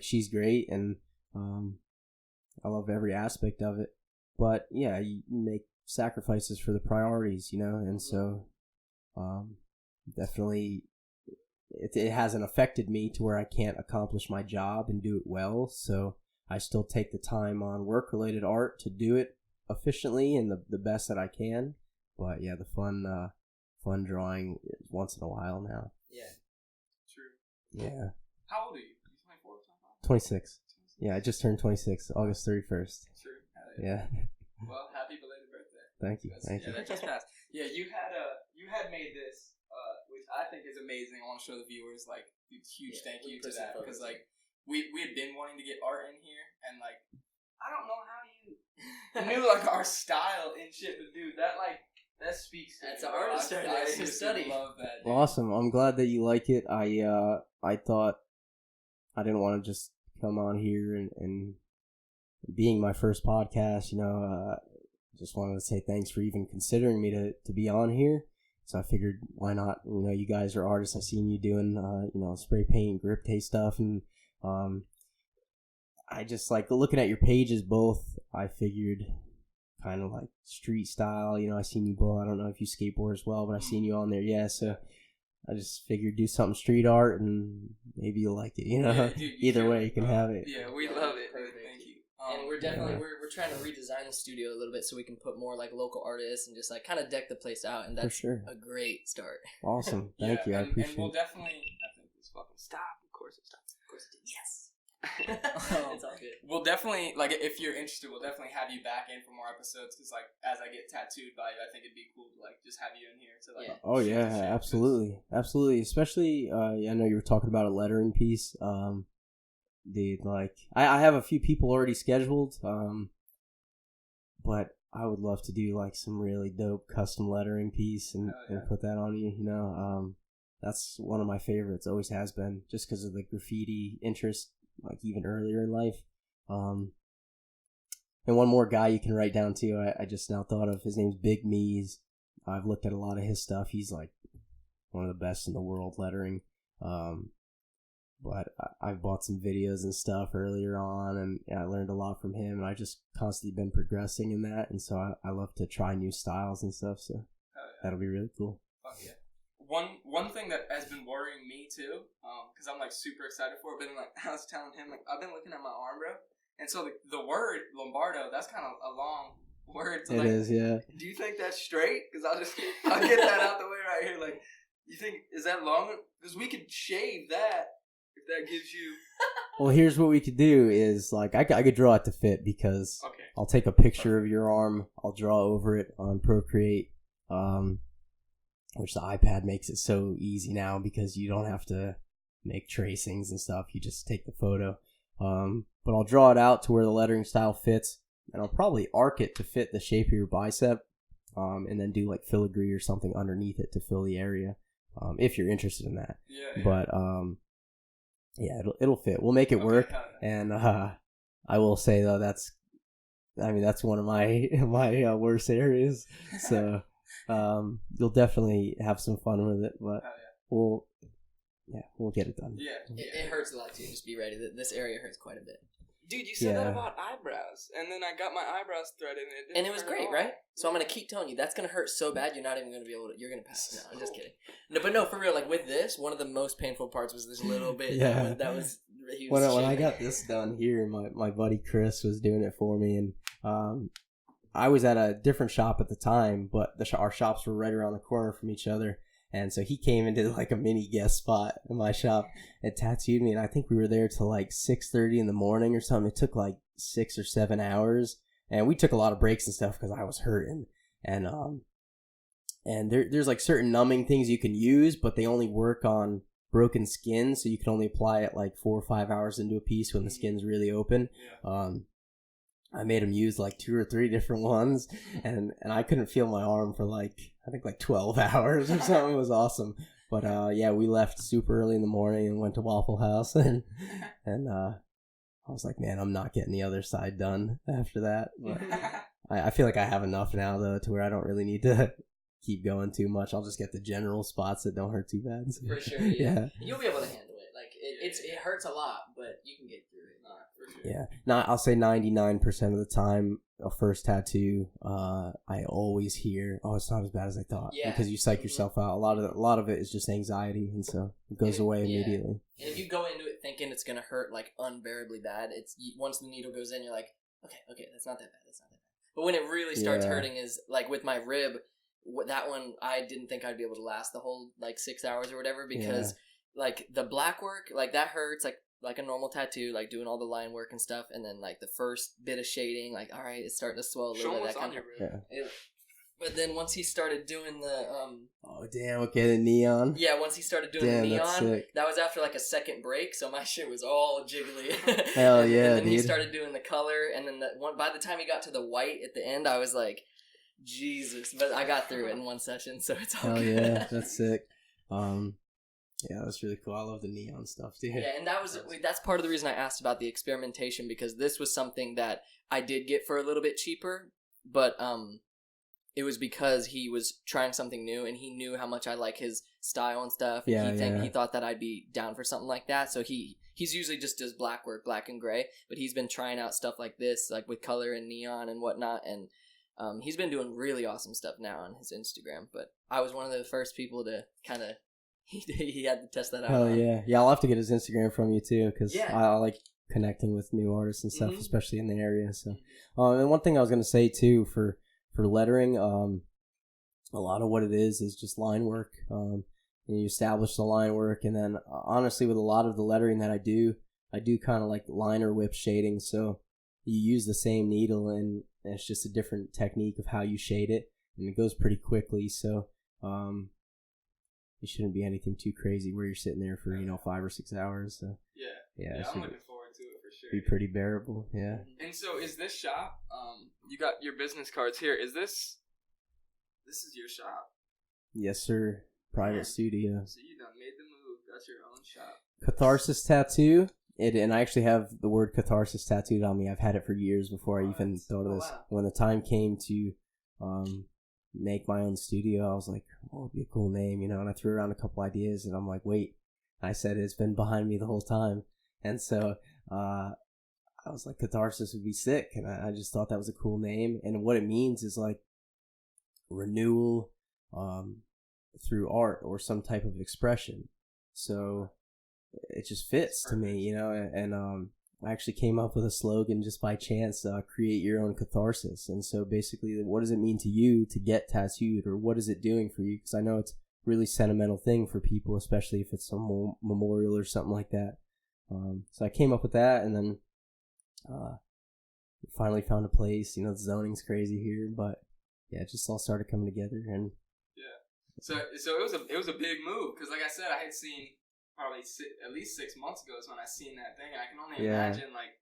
she's great, and I love every aspect of it. But yeah, you make sacrifices for the priorities, and so definitely it hasn't affected me to where I can't accomplish my job and do it well. So I still take the time on work-related art to do it efficiently and the best that I can. But yeah, the fun drawing once in a while now. Yeah, true. Yeah. How old are you? 24, 26. Yeah, I just turned 26, August 31st. True. Yeah. Well, happy belated birthday. Thank you. Thank you. That just passed. Yeah, you had made this, which I think is amazing. I want to show the viewers like huge thank you to that, because like we had been wanting to get art in here, and like I don't know how you knew like our style and shit, but dude, that speaks to that's an artist. I study. Love that. Dude. Awesome. I'm glad that you like it. I thought I didn't want to just come on here and being my first podcast, just wanted to say thanks for even considering me to be on here. So I figured, why not? You guys are artists. I've seen you doing, spray paint, grip tape stuff. And I just like looking at your pages both. I figured kind of like street style. I seen you both. I don't know if you skateboard as well, but I seen you on there. Yeah. So I just figured do something street art and maybe you'll like it. Yeah, dude, either way, you can have it. Yeah, we love it. Thank you. And we're definitely we're trying to redesign the studio a little bit so we can put more like local artists and just like kind of deck the place out, and that's a great start. Awesome, thank you. I appreciate it. And we'll definitely. I think this fucking stop. Of course it stops. Of course it did. Yes. It's all good. We'll definitely if you're interested, we'll definitely have you back in for more episodes, because like as I get tattooed by you, I think it'd be cool to like just have you in here to like. Oh yeah, absolutely, especially I know you were talking about a lettering piece. Dude, like I have a few people already scheduled, but I would love to do like some really dope custom lettering piece and put that on you. That's one of my favorites, always has been, just because of the graffiti interest, like even earlier in life. And one more guy you can write down too, I just now thought of, his name's Big Mees. I've looked at a lot of his stuff. He's like one of the best in the world lettering. But I've bought some videos and stuff earlier on, and I learned a lot from him, and I've just constantly been progressing in that, and so I love to try new styles and stuff, so that'll be really cool. Fuck yeah. One thing that has been worrying me too, because I'm like super excited for it, but like I was telling him, like I've been looking at my arm, bro, and so the word Lombardo, that's kind of a long word. So it is, yeah. Do you think that's straight? Because I'll get that out the way right here, like. You think, is that long? Because we could shave that if that gives you... Well, here's what we could do is, like, I could draw it to fit because I'll take a picture of your arm, I'll draw over it on Procreate, which the iPad makes it so easy now because you don't have to make tracings and stuff. You just take the photo. But I'll draw it out to where the lettering style fits, and I'll probably arc it to fit the shape of your bicep, and then do like filigree or something underneath it to fill the area, if you're interested in that. Yeah. But yeah, it'll fit. We'll make it work. And I will say though, that's one of my worst areas. So you'll definitely have some fun with it. But we'll get it done. Yeah. It hurts a lot too. Just be ready. This area hurts quite a bit. Dude, you said that about eyebrows, and then I got my eyebrows threaded, and it was great, right? So I'm gonna keep telling you that's gonna hurt so bad you're not even gonna be able to. You're gonna pass. No, I'm just kidding. No, but no, for real. Like with this, one of the most painful parts was this little bit. Yeah, that was. When I got this done here, my buddy Chris was doing it for me, and I was at a different shop at the time, but our shops were right around the corner from each other. And so he came and did like a mini guest spot in my shop and tattooed me. And I think we were there till like 6:30 in the morning or something. It took like 6 or 7 hours. And we took a lot of breaks and stuff because I was hurting. And there's like certain numbing things you can use, but they only work on broken skin. So you can only apply it like 4 or 5 hours into a piece when the skin's really open. I made him use like 2 or 3 different ones, and I couldn't feel my arm for like 12 hours or something. It was awesome. But yeah, we left super early in the morning and went to Waffle House, and I was like, man, I'm not getting the other side done after that. But I feel like I have enough now though to where I don't really need to keep going too much. I'll just get the general spots that don't hurt too bad. So. For sure, yeah. You'll be able to handle it. Like it hurts a lot, but you can get through it. Yeah, I'll say 99% of the time, a first tattoo, I always hear, "Oh, it's not as bad as I thought," because you psych yourself out. A lot of it is just anxiety, and so it goes away immediately. And if you go into it thinking it's gonna hurt like unbearably bad, it's once the needle goes in, you're like, okay, that's not that bad. But when it really starts hurting is like with my rib. That one I didn't think I'd be able to last the whole like 6 hours or whatever because like the black work like that hurts like a normal tattoo, like doing all the line work and stuff, and then like the first bit of shading, like all right, it's starting to swell a little bit. That kind of. But then once he started doing the oh damn, okay, the neon. Yeah, once he started doing the neon, that was after like a second break, so my shit was all jiggly. Hell yeah, and then dude. he started doing the color, and then by the time he got to the white at the end, I was like, Jesus! But I got through it in one session, so it's all good. Hell yeah, that's sick. Yeah, that's really cool. I love the neon stuff, dude. Yeah, and that's part of the reason I asked about the experimentation, because this was something that I did get for a little bit cheaper, but it was because he was trying something new, and he knew how much I like his style and stuff. And he thought that I'd be down for something like that, so he's usually just does black work, black and gray, but he's been trying out stuff like this, like with color and neon and whatnot, and he's been doing really awesome stuff now on his Instagram. But I was one of the first people to kind of he had to test that out. Oh yeah, I'll have to get his Instagram from you too, because I like connecting with new artists and stuff, especially in the area. So, and one thing I was gonna say too for lettering, a lot of what it is just line work. And you establish the line work, and then honestly, with a lot of the lettering that I do kind of like liner whip shading. So you use the same needle, and it's just a different technique of how you shade it, and it goes pretty quickly. So it shouldn't be anything too crazy where you're sitting there for 5 or 6 hours. So yeah, I'm looking forward to it for sure. Be pretty bearable, yeah. And so, is this shop? You got your business cards here. Is this is your shop? Yes, sir. Private studio. So you done made the move. Got your own shop. Catharsis Tattoo. And I actually have the word catharsis tattooed on me. I've had it for years before I even thought of this. Wow. When the time came to make my own studio, I was like, oh, it'd be a cool name, and I threw around a couple ideas, and I'm like, wait. I said it's been behind me the whole time. And so I was like, Catharsis would be sick, and I just thought that was a cool name. And what it means is like renewal through art or some type of expression. So it just fits to me, and I actually came up with a slogan just by chance, create your own catharsis. And so basically, what does it mean to you to get tattooed, or what is it doing for you? Because I know it's really sentimental thing for people, especially if it's some memorial or something like that. So I came up with that, and then finally found a place. The zoning's crazy here, but yeah, it just all started coming together. And yeah, so it was a big move, because like I said, I had seen probably at least 6 months ago is when I seen that thing, and I can only imagine like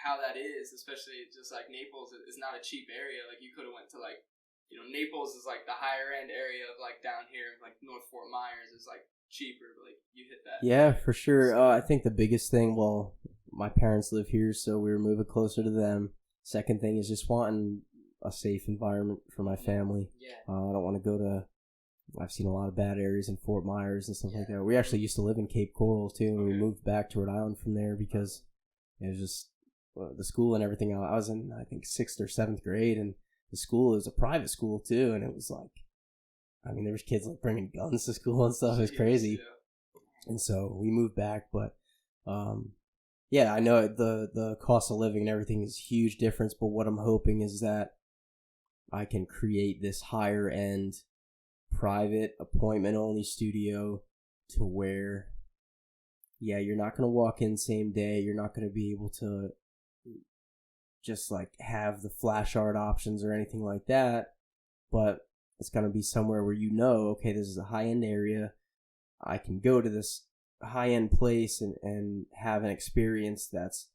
how that is, especially just like Naples is not a cheap area. Like, you could have went to like, Naples is like the higher end area of like down here, like North Fort Myers is like cheaper, but like you hit that. Yeah, for sure. I think the biggest thing, well, my parents live here, so we were moving closer to them. Second thing is just wanting a safe environment for my family. Yeah. I don't want to go to, I've seen a lot of bad areas in Fort Myers and stuff like that. We actually used to live in Cape Coral too, and we moved back to Rhode Island from there because it was just the school and everything. I was in, I think, 6th or 7th grade, and the school is a private school too, and it was like, I mean, there was kids like bringing guns to school and stuff. It was crazy. Yeah. And so we moved back, but yeah, I know the cost of living and everything is a huge difference, but what I'm hoping is that I can create this higher end private appointment only studio to where, yeah, you're not going to walk in same day. You're not going to be able to just like have the flash art options or anything like that, but it's going to be somewhere where okay, this is a high end area. I can go to this high end place and have an experience that's,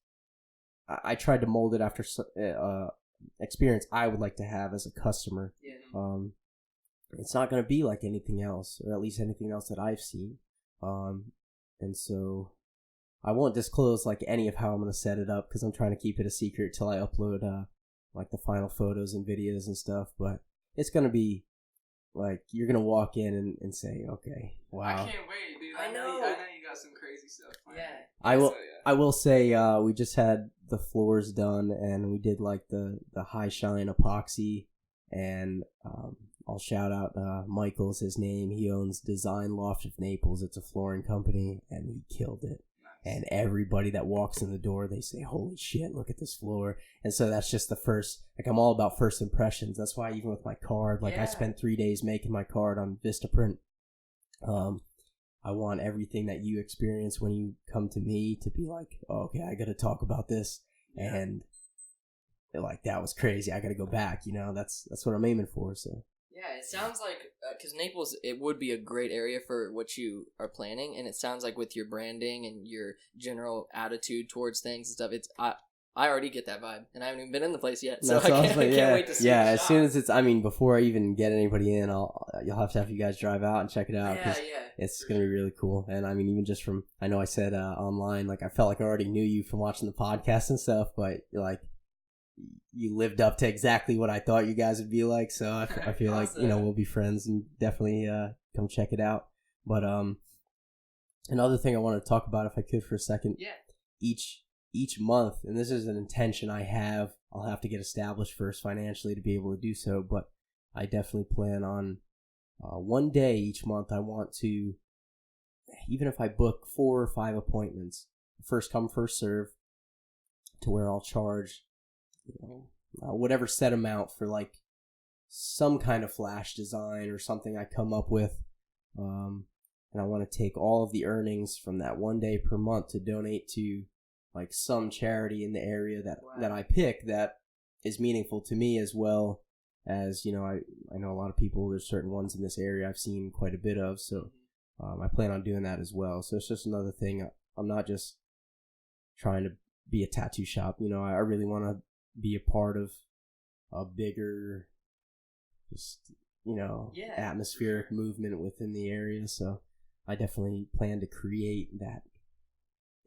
I tried to mold it after experience I would like to have as a customer. Yeah. It's not going to be like anything else, or at least anything else that I've seen. And so I won't disclose like any of how I'm going to set it up, because I'm trying to keep it a secret till I upload like the final photos and videos and stuff. But it's going to be like, you're going to walk in and say, okay, wow. I can't wait, dude. I know you got some crazy stuff planned. Yeah. I will say we just had the floors done, and we did like the high shine epoxy, and I'll shout out Michael's his name. He owns Design Loft of Naples. It's a flooring company, and he killed it. Nice. And everybody that walks in the door, they say, holy shit, look at this floor. And so that's just the first, like, I'm all about first impressions. That's why even with my card, like, I spent 3 days making my card on Vistaprint. I want everything that you experience when you come to me to be like, oh, okay, I got to talk about this. Yeah. And like, that was crazy. I got to go back. That's what I'm aiming for. So yeah, it sounds like, because Naples, it would be a great area for what you are planning, and it sounds like with your branding and your general attitude towards things and stuff, it's I already get that vibe, and I haven't even been in the place yet, so I can't wait to see it. Yeah, as soon as it's, before I even get anybody in, you'll have to have you guys drive out and check it out, because it's going to be really cool. And even just from, I know I said online, like, I felt like I already knew you from watching the podcast and stuff, but like, you lived up to exactly what I thought you guys would be like, so I feel like, we'll be friends, and definitely come check it out. But another thing I want to talk about, if I could for a second, each month, and this is an intention I have, I'll have to get established first financially to be able to do so, but I definitely plan on one day each month. I want to, even if I book 4 or 5 appointments, first come, first serve, to where I'll charge whatever set amount for like some kind of flash design or something I come up with, and I want to take all of the earnings from that one day per month to donate to like some charity in the area that I pick that is meaningful to me, as well as, I know a lot of people, there's certain ones in this area I've seen quite a bit of, so I plan on doing that as well. So it's just another thing. I'm not just trying to be a tattoo shop, I really want to be a part of a bigger, just, atmospheric movement within the area. So I definitely plan to create that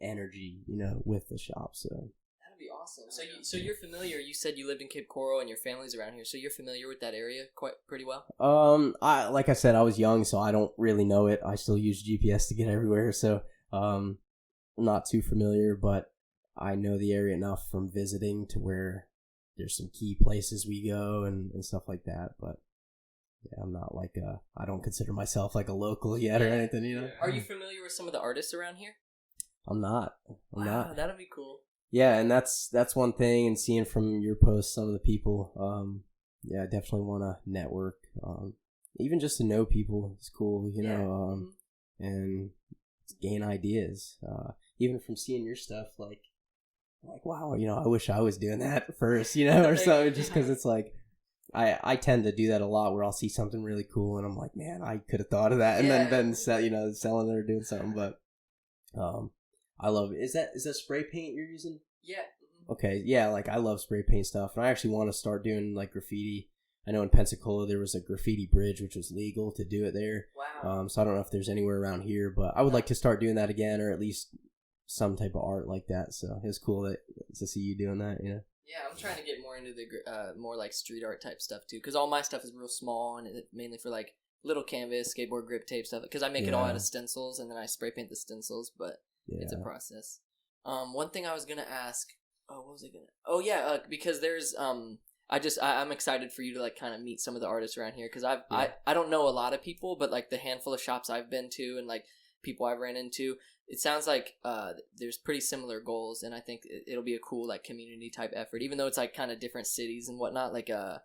energy, with the shop. So that'd be awesome. So you're familiar, you said you lived in Cape Coral and your family's around here, so you're familiar with that area pretty well? Like I said, I was young, so I don't really know it. I still use GPS to get everywhere, so not too familiar, but I know the area enough from visiting to where there's some key places we go and stuff like that. But yeah, I'm not like I don't consider myself like a local yet or anything, Are you familiar with some of the artists around here? I'm not. Wow, that'd be cool. Yeah, and that's one thing, and seeing from your posts some of the people, I definitely want to network. even just to know people is cool, you know, and gain ideas. Even from seeing your stuff, like wow, you know, I wish I was doing that first, you know, or something. Just because it's like I tend to do that a lot, where I'll see something really cool and I'm like, man, I could have thought of that, and then selling it or doing something. But I love it. Is that spray paint you're using? Yeah. Okay, yeah, like I love spray paint stuff, and I actually want to start doing like graffiti. I know in Pensacola there was a graffiti bridge, which was legal to do it there. Wow. So I don't know if there's anywhere around here, but I would like to start doing that again, or at least some type of art like that. So it was cool to see you doing that, you know? Yeah, I'm trying to get more into the more like street art type stuff too, because all my stuff is real small and mainly for like little canvas, skateboard grip tape stuff, because I make it all out of stencils and then I spray paint the stencils, but it's a process. One thing I was going to ask, because there's I'm excited for you to like kind of meet some of the artists around here, because I don't know a lot of people, but like the handful of shops I've been to and like people I've ran into, it sounds like there's pretty similar goals, and I think it'll be a cool like community type effort, even though it's like kind of different cities and whatnot. Like the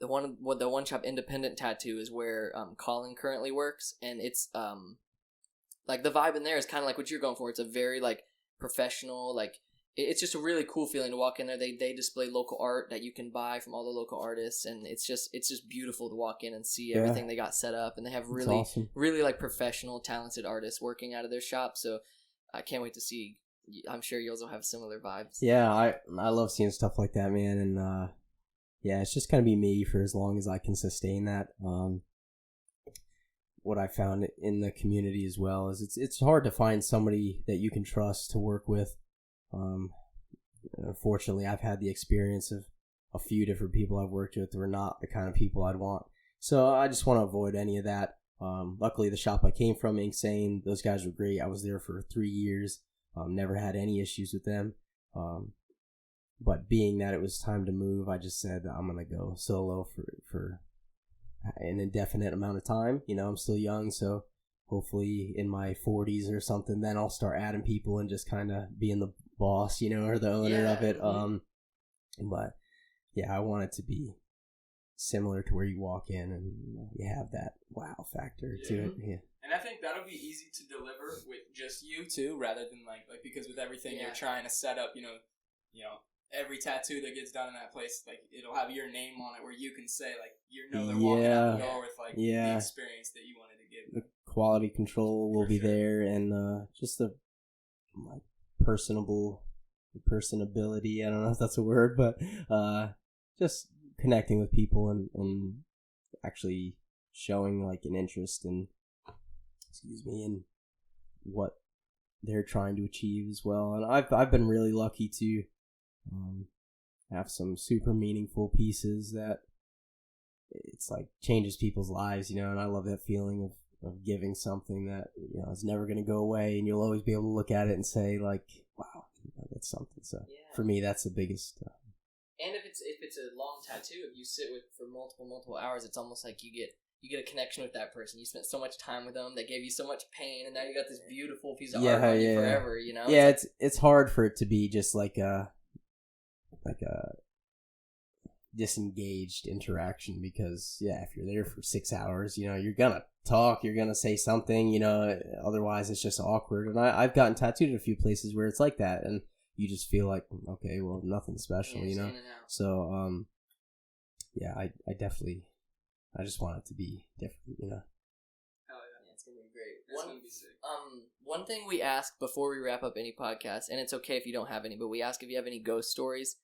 one shop, Independent Tattoo, is where Colin currently works, and it's like the vibe in there is kind of like what you're going for. It's a very like professional, like it's just a really cool feeling to walk in there. They display local art that you can buy from all the local artists, and it's just beautiful to walk in and see everything they got set up, and they have really awesome. Really like professional, talented artists working out of their shop. So I can't wait to see. I'm sure you also have similar vibes. Yeah, I love seeing stuff like that, man, and it's just gonna be me for as long as I can sustain that. What I found in the community as well is it's hard to find somebody that you can trust to work with. Unfortunately, I've had the experience of a few different people I've worked with who are not the kind of people I'd want. So I just want to avoid any of that. Luckily, the shop I came from, Insane, those guys were great. I was there for 3 years. Never had any issues with them. But being that it was time to move, I just said I'm going to go solo for an indefinite amount of time. You know, I'm still young, so hopefully in my 40s or something, then I'll start adding people and just kind of being the boss, you know, or the owner of it. But yeah, I want it to be similar to where you walk in and you have that wow factor to it. Yeah. And I think that'll be easy to deliver with just you too, rather than like because with everything you're trying to set up, you know, every tattoo that gets done in that place, like it'll have your name on it, where you can say like they're walking out the door with like the experience that you wanted to give them. The quality control will be there, and just the like personability. I don't know if that's a word, but just connecting with people and actually showing like an interest in what they're trying to achieve as well. And I've been really lucky to have some super meaningful pieces that it's like changes people's lives, you know, and I love that feeling of giving something that, you know, is never going to go away, and you'll always be able to look at it and say like, wow, that's something. So for me, that's the biggest. And if it's a long tattoo, if you sit with for multiple hours, it's almost like you get a connection with that person. You spent so much time with them, they gave you so much pain, and now you got this beautiful piece of art on you forever. You know? Yeah, it's hard for it to be just like a disengaged interaction, because if you're there for 6 hours, you know, you're gonna talk, you're gonna say something, you know, otherwise it's just awkward. And I've gotten tattooed at a few places where it's like that, and you just feel like, okay, well, nothing special, you know. So I just want it to be different, you know. Hell yeah, it's gonna be great. It's gonna be sick. One thing we ask before we wrap up any podcast, and it's okay if you don't have any, but we ask if you have any ghost stories.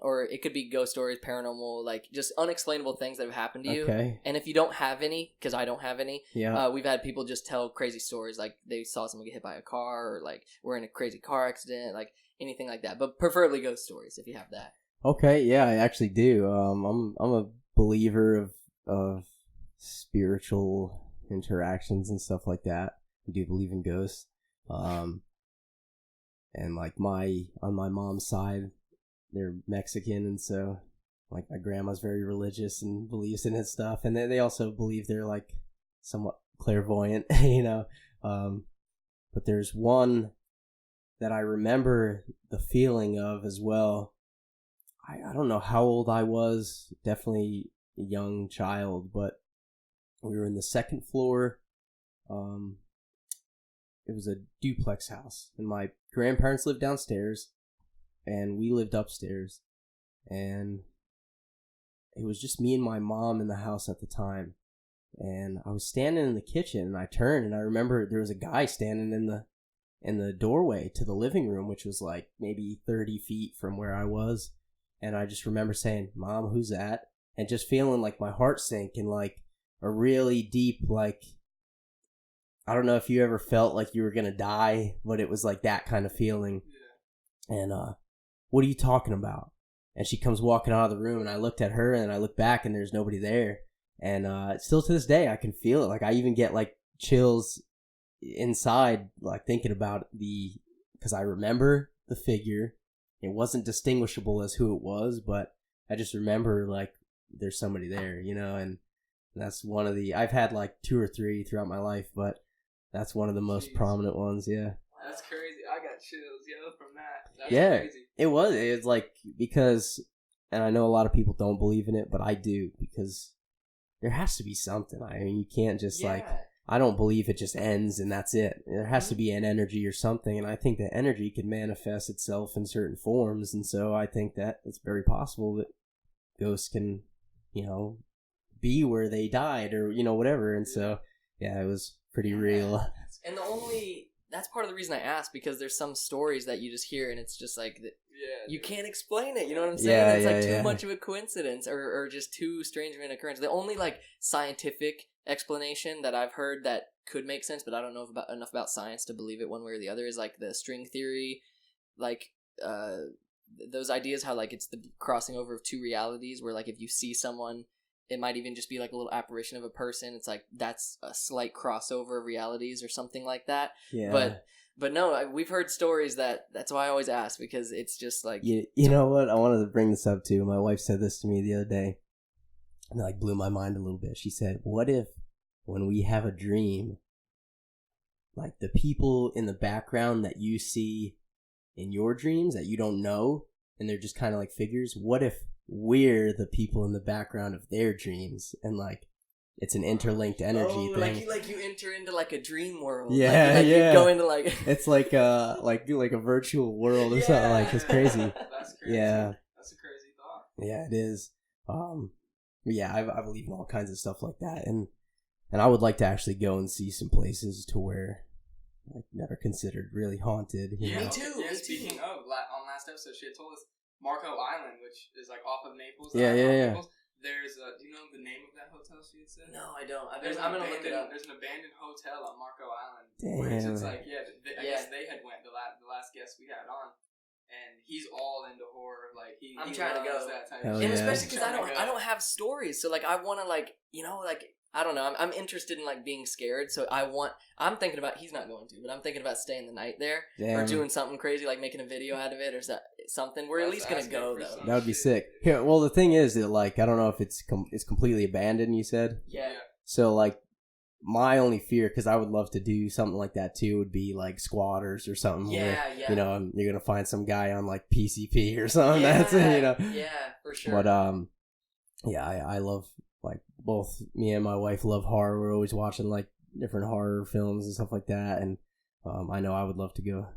Or it could be ghost stories, paranormal, like just unexplainable things that have happened to you. Okay. And if you don't have any, because I don't have any, we've had people just tell crazy stories, like they saw someone get hit by a car, or like we're in a crazy car accident, like anything like that. But preferably ghost stories if you have that. Okay, yeah, I actually do. I'm a believer of spiritual interactions and stuff like that. I do believe in ghosts. And like on my mom's side, they're Mexican, and so like my grandma's very religious and believes in his stuff, and they also believe they're like somewhat clairvoyant, you know. But there's one that I remember the feeling of as well. I don't know how old I was, definitely a young child, but We were in the second floor. It was a duplex house, and my grandparents lived downstairs, and we lived upstairs, and it was just me and my mom in the house at the time. And I was standing in the kitchen, and I turned, and I remember there was a guy standing in the doorway to the living room, which was like maybe 30 feet from where I was. And I just remember saying, "Mom, who's that?" And just feeling like my heart sink, and like a really deep, like, I don't know if you ever felt like you were going to die, but it was like that kind of feeling. Yeah. And, "What are you talking about?" And she comes walking out of the room, and I looked at her, and I looked back, and there's nobody there. And still to this day, I can feel it. Like, I even get like chills inside, like thinking about because I remember the figure. It wasn't distinguishable as who it was, but I just remember like there's somebody there, and that's one of I've had like 2 or 3 throughout my life, but that's one of the most prominent ones. Yeah. That's crazy. I got chills, from that. That's crazy. It was like, because, and I know a lot of people don't believe in it, but I do, because there has to be something. I mean, you can't just I don't believe it just ends and that's it. There has to be an energy or something, and I think that energy can manifest itself in certain forms, and so I think that it's very possible that ghosts can, be where they died or, whatever, and so, yeah, it was pretty real. And that's part of the reason I asked, because there's some stories that you just hear and it's just like, you can't explain it, you know what I'm saying? It's too much of a coincidence or just too strange of an occurrence. The only like scientific explanation that I've heard that could make sense, but I don't know enough about science to believe it one way or the other, is like the string theory, like those ideas, how like it's the crossing over of 2 realities, where like if you see someone, it might even just be like a little apparition of a person. It's like that's a slight crossover of realities or something like that. Yeah. But no, we've heard stories that's why I always ask, because it's just like... You know what? I wanted to bring this up too. My wife said this to me the other day, and it like blew my mind a little bit. She said, "What if when we have a dream, like the people in the background that you see in your dreams that you don't know, and they're just kind of like figures, what if we're the people in the background of their dreams, and like it's an interlinked energy thing, like you enter into like a dream world, you go into like it's like a virtual world or something. Like, it's crazy. That's crazy. Yeah, that's a crazy thought. Yeah, it is. I believe in all kinds of stuff like that, and I would like to actually go and see some places to where like that are considered really haunted. Me too. Yeah, speaking of, on last episode she had told us Marco Island, which is like off of Naples. Yeah. Naples. There's do you know the name of that hotel she had said? No, I don't. I'm gonna look it up. There's an abandoned hotel on Marco Island. Damn. Where it's like, I guess they had went the last guest we had on, and he's all into horror. Like I'm trying to go. That type of and especially because I don't have stories, so like I want to like I don't know. I'm interested in like being scared, so I'm thinking about, he's not going to, but I'm thinking about staying the night there. Damn. Or doing something crazy, like making a video out of it or something. We're at least gonna go though. That would be sick. Yeah. Well, the thing is that like I don't know if it's completely abandoned. You said. Yeah. So like my only fear, because I would love to do something like that too, would be like squatters or something. Yeah. Where, you're gonna find some guy on like PCP or something. Yeah. That's it. Yeah, for sure. But I love. Like, both me and my wife love horror. We're always watching, like, different horror films and stuff like that. And I know I would love to go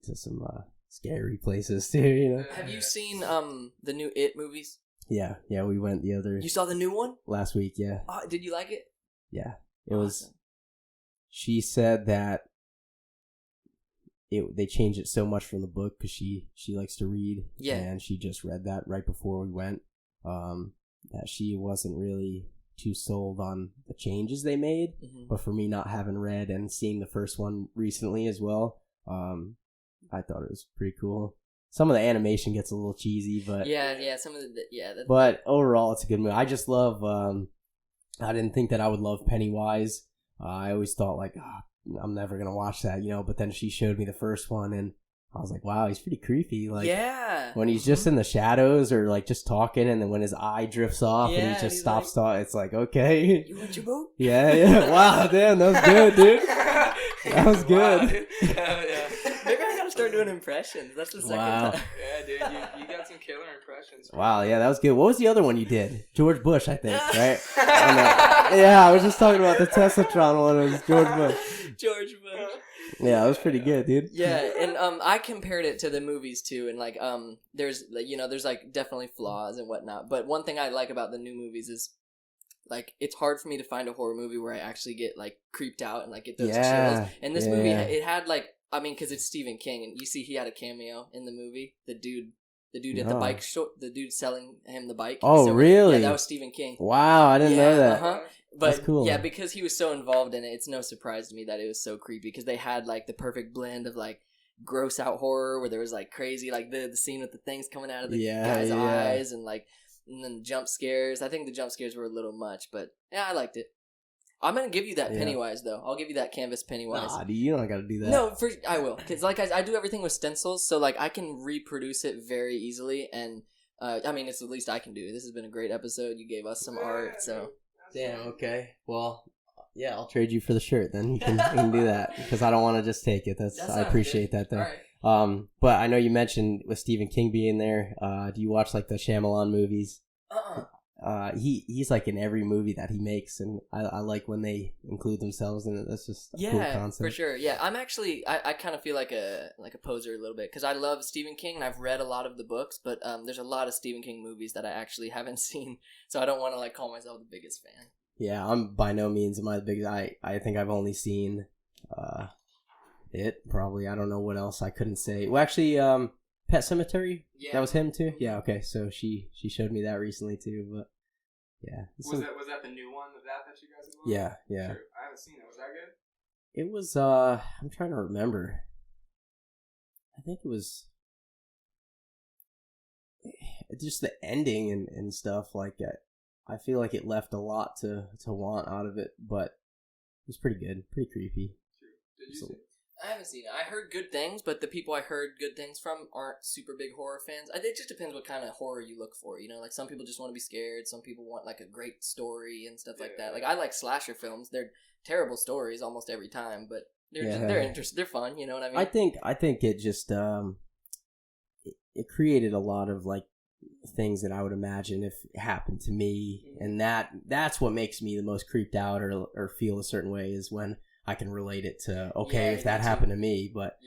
to some scary places, too, Have you seen the new It movies? Yeah, we went the other... You saw the new one? Last week, yeah. Did you like it? Yeah. It was... She said that they changed it so much from the book because she likes to read. Yeah. And she just read that right before we went. That she wasn't really too sold on the changes they made, but for me not having read and seeing the first one recently as well, I thought it was pretty cool. Some of the animation gets a little cheesy, but some of the but overall it's a good movie. I just love. I didn't think that I would love Pennywise. I always thought like, I'm never gonna watch that, But then she showed me the first one and I was like, wow, he's pretty creepy. Like, when he's just in the shadows or like just talking, and then when his eye drifts off and he just stops talking, it's like, okay. You want your boat? Yeah. Wow, damn, that was good, dude. That was good. Wow, maybe I gotta start doing impressions. That's the second Wow. time. Yeah, dude, you got some killer impressions. Wow, yeah, that was good. What was the other one you did? George Bush, I think, right? Yeah, I was just talking about the Teslatron one. It was George Bush. George Bush. Yeah, that was pretty good, dude. Yeah, and I compared it to the movies too, and like there's like definitely flaws and whatnot. But one thing I like about the new movies is like it's hard for me to find a horror movie where I actually get like creeped out and like get those chills. And this movie, it had like, I mean, because it's Stephen King, and you see he had a cameo in the movie. The dude at the bike shop, the dude selling him the bike. Oh, really? Yeah, that was Stephen King. Wow, I didn't know that. Uh-huh. But that's cool. Yeah, because he was so involved in it, it's no surprise to me that it was so creepy. Because they had like the perfect blend of like gross out horror, where there was like crazy, like the scene with the things coming out of the guy's eyes, and like, and then jump scares. I think the jump scares were a little much, but yeah, I liked it. I'm gonna give you that Pennywise though. I'll give you that canvas Pennywise. Nah, dude, you don't gotta do that. No, I will, because like I do everything with stencils, so like I can reproduce it very easily, and I mean it's the least I can do. This has been a great episode. You gave us some art, so. Damn. Okay. Well, yeah, I'll trade you for the shirt. Then you can do that because I don't want to just take it. I appreciate that though. Right. But I know you mentioned with Stephen King being there. Do you watch like the Shyamalan movies? He's like in every movie that he makes, and I like when they include themselves in it. That's just a cool concept. For sure. Yeah, I'm actually I kind of feel like a poser a little bit because I love Stephen King and I've read a lot of the books, but there's a lot of Stephen King movies that I actually haven't seen, so I don't want to like call myself the biggest fan. Yeah, I'm by no means am I the biggest. I think I've only seen it probably. I don't know what else I couldn't say. Well, actually, Pet Sematary. Yeah, that was him too. Yeah, okay. So she showed me that recently too, but. Yeah. Was that the new one of that you guys have watched? Yeah. Sure. I haven't seen it. Was that good? It was, I'm trying to remember. I think it was just the ending and stuff like that. I feel like it left a lot to want out of it, but it was pretty good. Pretty creepy. Sure. Did you see it? I haven't seen it. I heard good things, but the people I heard good things from aren't super big horror fans. It just depends what kind of horror you look for, you know? Like, some people just want to be scared. Some people want, like, a great story and stuff like that. Like, I like slasher films. They're terrible stories almost every time, but they're interesting. They're fun, you know what I mean? I think it just, it created a lot of, like, things that I would imagine if it happened to me. Mm-hmm. And that's what makes me the most creeped out or feel a certain way is when I can relate it to, if that happened to me, but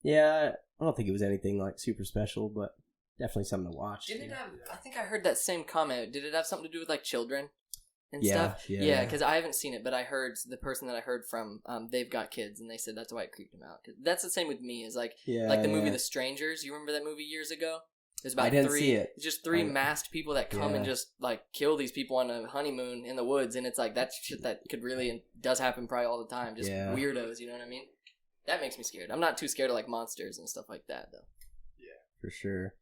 I don't think it was anything like super special, but definitely something to watch. Didn't it have, I think I heard that same comment. Did it have something to do with like children and stuff? Yeah, because I haven't seen it, but I heard the person that I heard from, they've got kids, and they said that's why it creeped them out. Cause that's the same with me. Is like the movie The Strangers. You remember that movie years ago? There's about see it. Just three masked people that come and just like kill these people on a honeymoon in the woods, and it's like that's shit that could really and does happen probably all the time. Just weirdos, you know what I mean? That makes me scared. I'm not too scared of like monsters and stuff like that though. Yeah, for sure.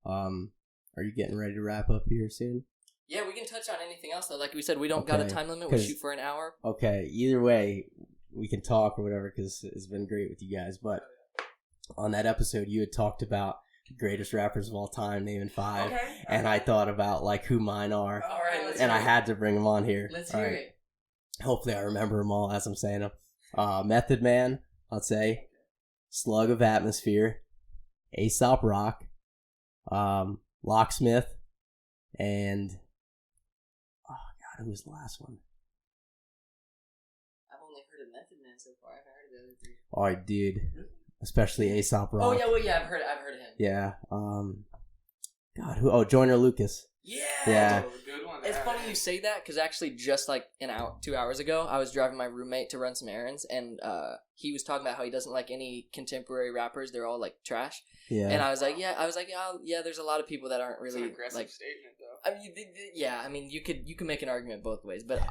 Are you getting ready to wrap up here soon? Yeah, we can touch on anything else though. Like we said, we don't got a time limit. We'll shoot for an hour. Okay, either way, we can talk or whatever because it's been great with you guys. But on that episode, you had talked about greatest rappers of all time, naming 5, and I thought about like who mine are. All right, let's and I had to bring them on here. Let's hear it. Hopefully, I remember them all as I'm saying them. Method Man, I'd say. Slug of Atmosphere, Aesop Rock, Locksmith, and who was the last one? I've only heard of Method Man so far. I haven't heard of the other 3. Oh, I did. Especially Aesop Rock. Oh yeah, I've heard of him. Yeah. God, who? Oh, Joyner Lucas. Yeah. Good one. It's funny you say that because actually, just like 2 hours ago, I was driving my roommate to run some errands, and he was talking about how he doesn't like any contemporary rappers; they're all like trash. Yeah. And I was like, there's a lot of people that aren't really an aggressive like statement, though. I mean, you can make an argument both ways, but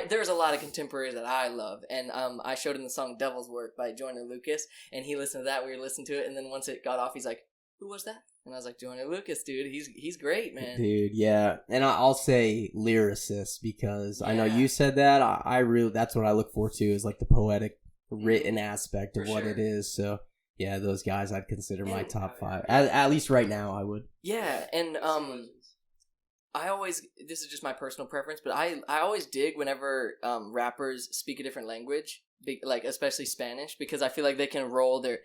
there's a lot of contemporaries that I love, and I showed him the song "Devil's Work" by Joyner Lucas, and he listened to that. We were listening to it, and then once it got off, he's like, "Who was that?" And I was like, Joyner Lucas, dude. He's great, man. Dude, yeah. And I'll say lyricist because I know you said that. I really, that's what I look for too, is like the poetic written aspect of what it is. So yeah, those guys I'd consider my top 5. At least right now I would. Yeah, and this is just my personal preference, but I always dig whenever rappers speak a different language, like especially Spanish, because I feel like they can roll their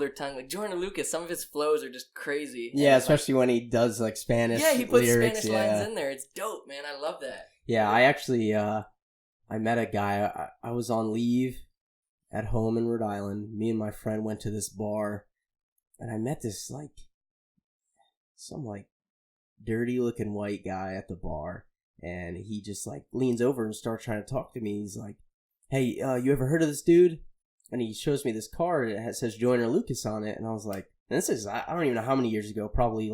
tongue. Like Joyner Lucas, some of his flows are just crazy. Yeah, especially when he does like Spanish. Yeah, he puts lyrics, Spanish lines in there. It's dope, man. I love that. Yeah, I actually I met a guy. I was on leave at home in Rhode Island. Me and my friend went to this bar, and I met this some dirty looking white guy at the bar, and he just leans over and starts trying to talk to me. He's like, "Hey, you ever heard of this dude?" And he shows me this card. It says Joyner Lucas on it, and I was like, and this is I don't even know how many years ago, probably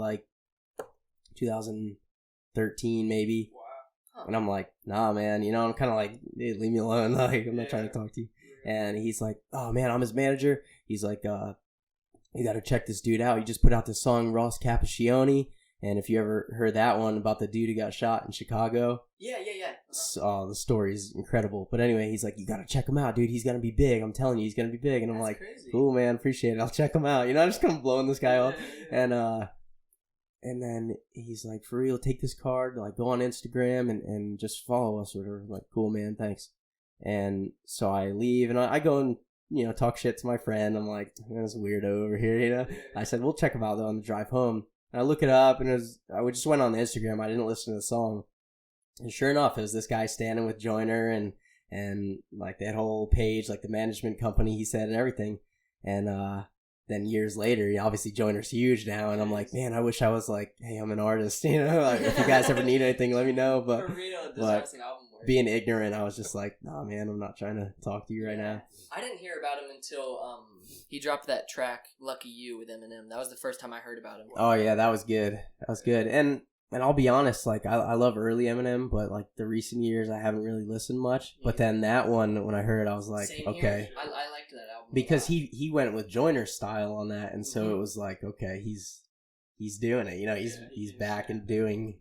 2013 maybe. Wow. And I'm like, nah, man, I'm kind of like, hey, leave me alone. I'm not trying to talk to you. And he's like, oh man, I'm his manager. He's like, you got to check this dude out. He just put out this song, Ross Cappuccioni. And if you ever heard that one about the dude who got shot in Chicago. Yeah. The story is incredible. But anyway, he's like, you got to check him out, dude. He's going to be big. I'm telling you, he's going to be big. And I'm like, crazy. Cool, man. Appreciate it. I'll check him out. I'm just kind of blowing this guy off. And then he's like, for real, take this card, go on Instagram and just follow us or whatever. I'm like, cool, man. Thanks. And so I leave and I go and, talk shit to my friend. I'm like, this weirdo over here, I said, we'll check him out though on the drive home. And I look it up, and I just went on the Instagram. I didn't listen to the song. And sure enough, it was this guy standing with Joyner and that whole page, the management company he said and everything. And then years later, obviously Joyner's huge now, and I'm like, man, I wish I was hey, I'm an artist, if you guys ever need anything, let me know. But, for real, it deserves an album work. Being ignorant, I was just like, nah, man, I'm not trying to talk to you right now. I didn't hear about him until he dropped that track "Lucky You" with Eminem. That was the first time I heard about him. Oh yeah, that was good. And I'll be honest, I love early Eminem, but the recent years I haven't really listened much. But then that one, when I heard it, I was like, same okay. Here. I liked that album because he went with Joyner's style on that, and so it was like, okay, he's doing it. He's back and doing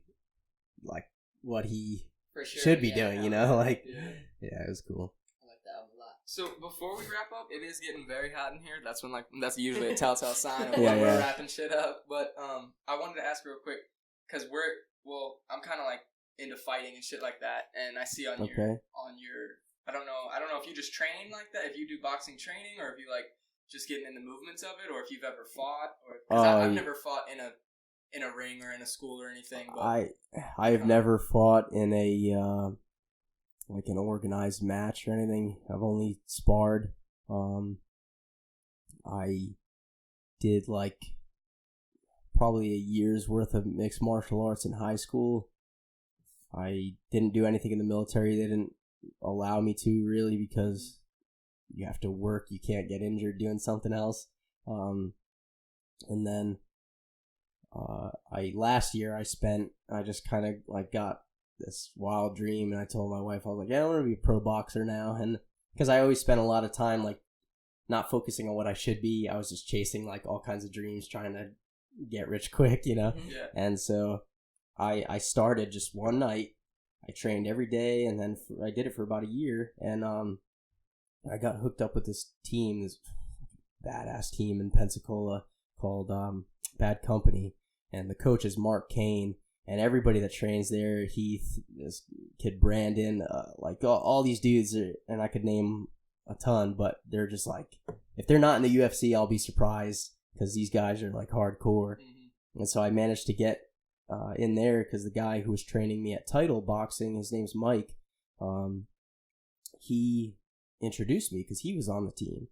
what he should be doing. Yeah, it was cool. So before we wrap up, it is getting very hot in here. That's when that's usually a telltale sign of when we're wrapping shit up. But I wanted to ask real quick, because I'm kind of into fighting and shit like that, and I see on your I don't know if you just train like that, if you do boxing training, or if you just getting in the movements of it, or if you've ever fought, or because I've never fought in a ring or in a school or anything. But I've never fought in a an organized match or anything. I've only sparred. I did probably a year's worth of mixed martial arts in high school. I didn't do anything in the military. They didn't allow me to, really, because you have to work. You can't get injured doing something else. And then last year I just kind of got this wild dream, and I told my wife, I was like, yeah, I want to be a pro boxer now. And because I always spent a lot of time not focusing on what I should be, I was just chasing all kinds of dreams, trying to get rich quick, Yeah. And so I started just one night. I trained every day, and then I did it for about a year, and I got hooked up with this team, this badass team in Pensacola called Bad Company, and the coach is Mark Kane. And everybody that trains there, Heath, this kid Brandon, all these dudes, and I could name a ton, but they're just if they're not in the UFC, I'll be surprised, because these guys are hardcore. Mm-hmm. And so I managed to get in there because the guy who was training me at Title Boxing, his name's Mike, he introduced me because he was on the team.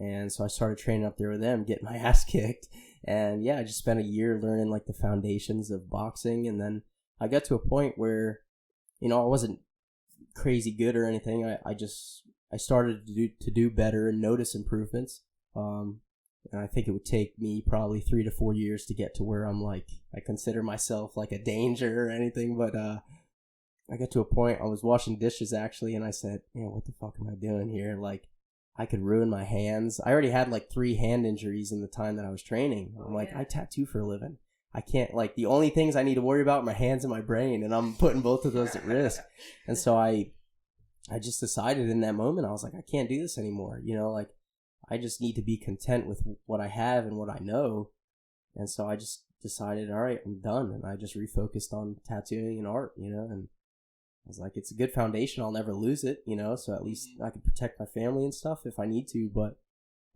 And so I started training up there with them, getting my ass kicked. And yeah, I just spent a year learning the foundations of boxing. And then I got to a point where, I wasn't crazy good or anything. I started to do better and notice improvements. And I think it would take me probably 3 to 4 years to get to where I'm I consider myself a danger or anything. But I got to a point, I was washing dishes actually, and I said, what the fuck am I doing here? I could ruin my hands. I already had 3 hand injuries in the time that I was training. I'm I tattoo for a living. I can't, the only things I need to worry about are my hands and my brain, and I'm putting both of those at risk. And so I just decided in that moment, I was I can't do this anymore. I just need to be content with what I have and what I know. And so I just decided, all right, I'm done. And I just refocused on tattooing and art, you know, and I was like, it's a good foundation. I'll never lose it, you know, so at least I can protect my family and stuff if I need to. But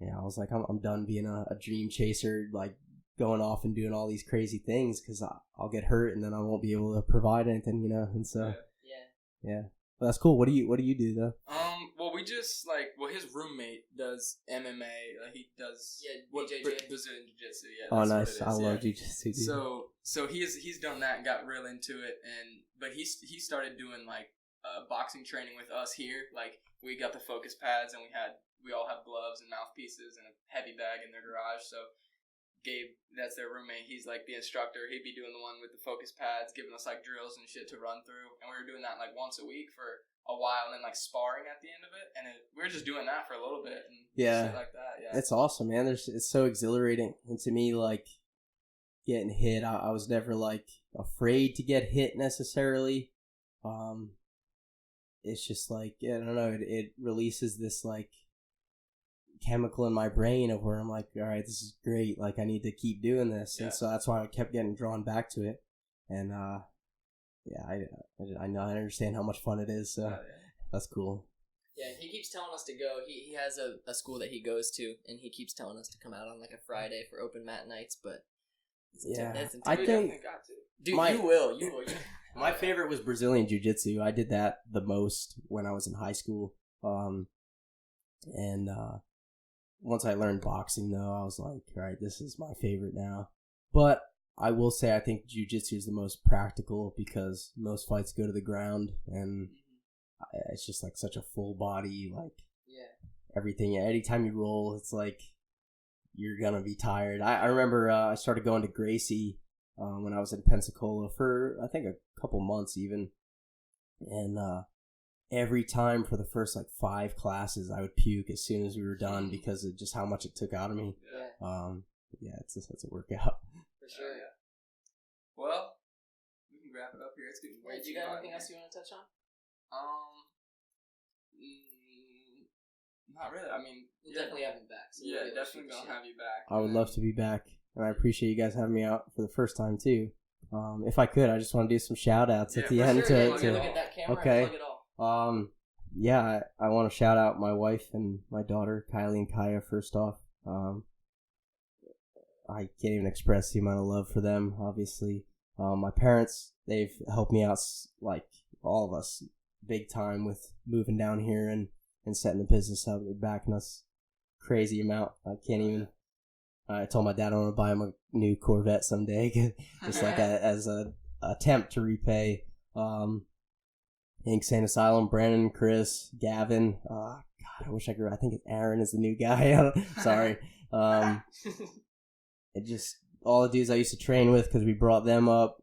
yeah, I was like, I'm done being a dream chaser, like going off and doing all these crazy things, because I'll get hurt and then I won't be able to provide anything, you know. And so yeah. Well, that's cool. What do you do though? Well, we just his roommate does MMA. Like he does Brazilian Jiu-Jitsu. Yeah. Oh, nice. I love Jiu-Jitsu. So he's done that and got real into it, but he started doing like boxing training with us here. Like we got the focus pads and we all have gloves and mouthpieces and a heavy bag in their garage. So Gabe, that's their roommate, he's like the instructor. He'd be doing the one with the focus pads, giving us like drills and shit to run through. And we were doing that like once a week for a while, and then like sparring at the end of it. And we were just doing that for a little bit and shit like that. Yeah, it's awesome, man. It's so exhilarating. And to me, like getting hit, I was never like afraid to get hit necessarily. It's just like, I don't know, it releases this like chemical in my brain of where I'm like, all right, this is great, like I need to keep doing this. And so that's why I kept getting drawn back to it. And I know, I understand how much fun it is, so that's cool. Yeah, he keeps telling us to go. He has a school that he goes to, and he keeps telling us to come out on like a Friday for open mat nights. But I think dude, you will. My favorite was Brazilian Jiu-Jitsu. I did that the most when I was in high school. Once I learned boxing, though, I was like, all right, this is my favorite now. But I will say I think Jiu-Jitsu is the most practical because most fights go to the ground, and it's just like such a full body, like everything. Anytime you roll, it's like you're going to be tired. I remember I started going to Gracie when I was in Pensacola for, I think, a couple months even. And every time for the first like 5 classes, I would puke as soon as we were done because of just how much it took out of me. It's a workout. For sure. Yeah. Well, we can wrap it up here. It's getting way too you got anything else you want to touch on? Not really. I mean, we'll definitely have you back. So definitely gonna have you back. I would love to be back, and I appreciate you guys having me out for the first time too. If I could, I just want to do some shout outs at the end. Sure. Look at that camera. Okay. And plug it all. I want to shout out my wife and my daughter, Kylie and Kaya, first off. I can't even express the amount of love for them, obviously. My parents, they've helped me out, like all of us, big time with moving down here and setting the business up. They're backing us crazy amount. I can't even... I told my dad I want to buy him a new Corvette someday, just like as a attempt to repay Insane Asylum, Brandon, Chris, Gavin. God, I wish I could. I think Aaron is the new guy. Sorry. It just all the dudes I used to train with because we brought them up.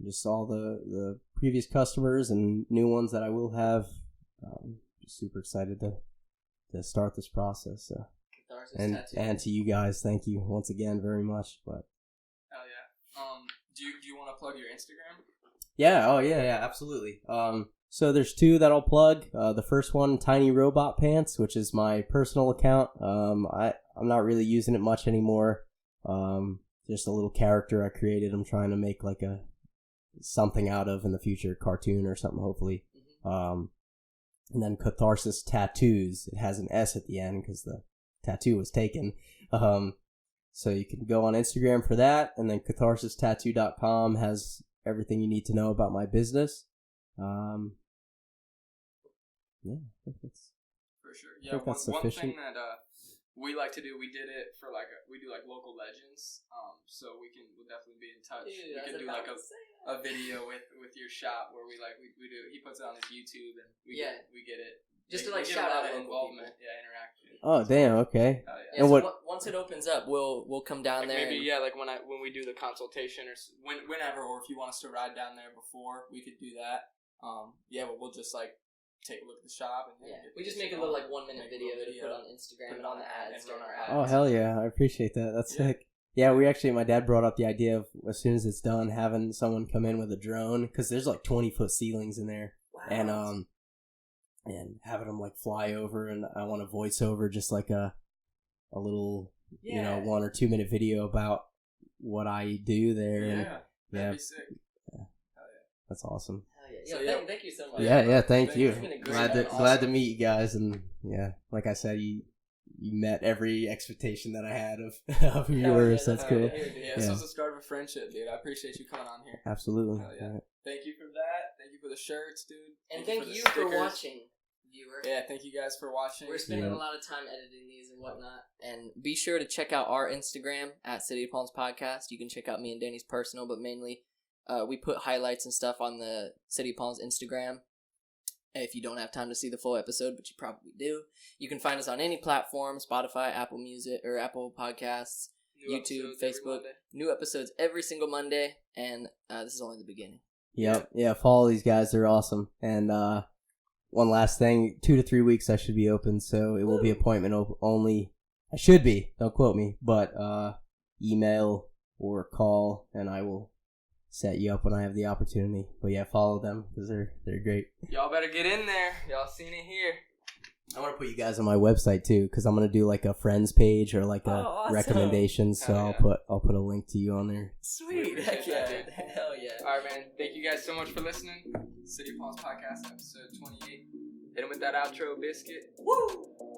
Just all the previous customers and new ones that I will have. Just super excited to start this process. So. And to you guys, thank you once again very much. But hell yeah. Do you want to plug your Instagram? Yeah. Oh yeah. Absolutely. So there's 2 that I'll plug. The first one, Tiny Robot Pants, which is my personal account. I'm not really using it much anymore. Just a little character I created. I'm trying to make like something out of in the future, cartoon or something, hopefully. And then Catharsis Tattoos. It has an S at the end because the tattoo was taken. So you can go on Instagram for that, and then catharsistattoo.com has everything you need to know about my business. I think that's for sure. Yeah, one thing that we like to do, we did it for we do like local legends. So we'll definitely be in touch. Dude, we can do like a video with your shop where we do. He puts it on his YouTube and we get it. Just to like shout out involvement, interaction. Oh damn, okay. And so once it opens up, we'll come down there. Maybe when we do the consultation or whenever, or if you want us to ride down there before, we could do that. We'll just like take a look at the shop and we just make a little like 1-minute video to put on Instagram and on the ads. Run our ads. Oh hell yeah, I appreciate that. That's sick. Yeah, my dad brought up the idea of as soon as it's done, having someone come in with a drone because there's like 20-foot ceilings in there, and having them like fly over, and I want to voice over just like a little 1 or 2 minute video about what I do there. Yeah. That'd be sick. Yeah. That's awesome. Hell yeah. Thank you so much. Yeah, thank you. It's been a great Glad to meet you guys, and yeah, like I said, you met every expectation that I had of who you were, so that's cool. Yeah, so it's the start of a friendship, dude. I appreciate you coming on here. Absolutely. Yeah. Right. Thank you for that. Thank you for the shirts, dude. And thank you for watching, viewer. Yeah, thank you guys for watching. We're spending a lot of time editing these and whatnot. And be sure to check out our Instagram at City of Palms Podcast. You can check out me and Danny's personal, but mainly we put highlights and stuff on the City of Palms Instagram. If you don't have time to see the full episode, but you probably do, you can find us on any platform: Spotify, Apple Music, or Apple Podcasts, YouTube, Facebook. New episodes every single Monday, and this is only the beginning. Yep. Yeah, follow these guys. They're awesome. And one last thing, 2 to 3 weeks I should be open, so it will be appointment only. I should be. Don't quote me. But email or call, and I will set you up when I have the opportunity. But yeah, follow them because they're great. Y'all better get in there. Y'all seen it here. I want to put you guys on my website too, because I'm gonna do like a friends page or like a awesome. recommendations. So I'll put a link to you on there. Sweet, heck yeah, dude. Hell yeah. All right, man. Thank you guys so much for listening. City of Palms Podcast, episode 28. Hit him with that outro, biscuit. Woo!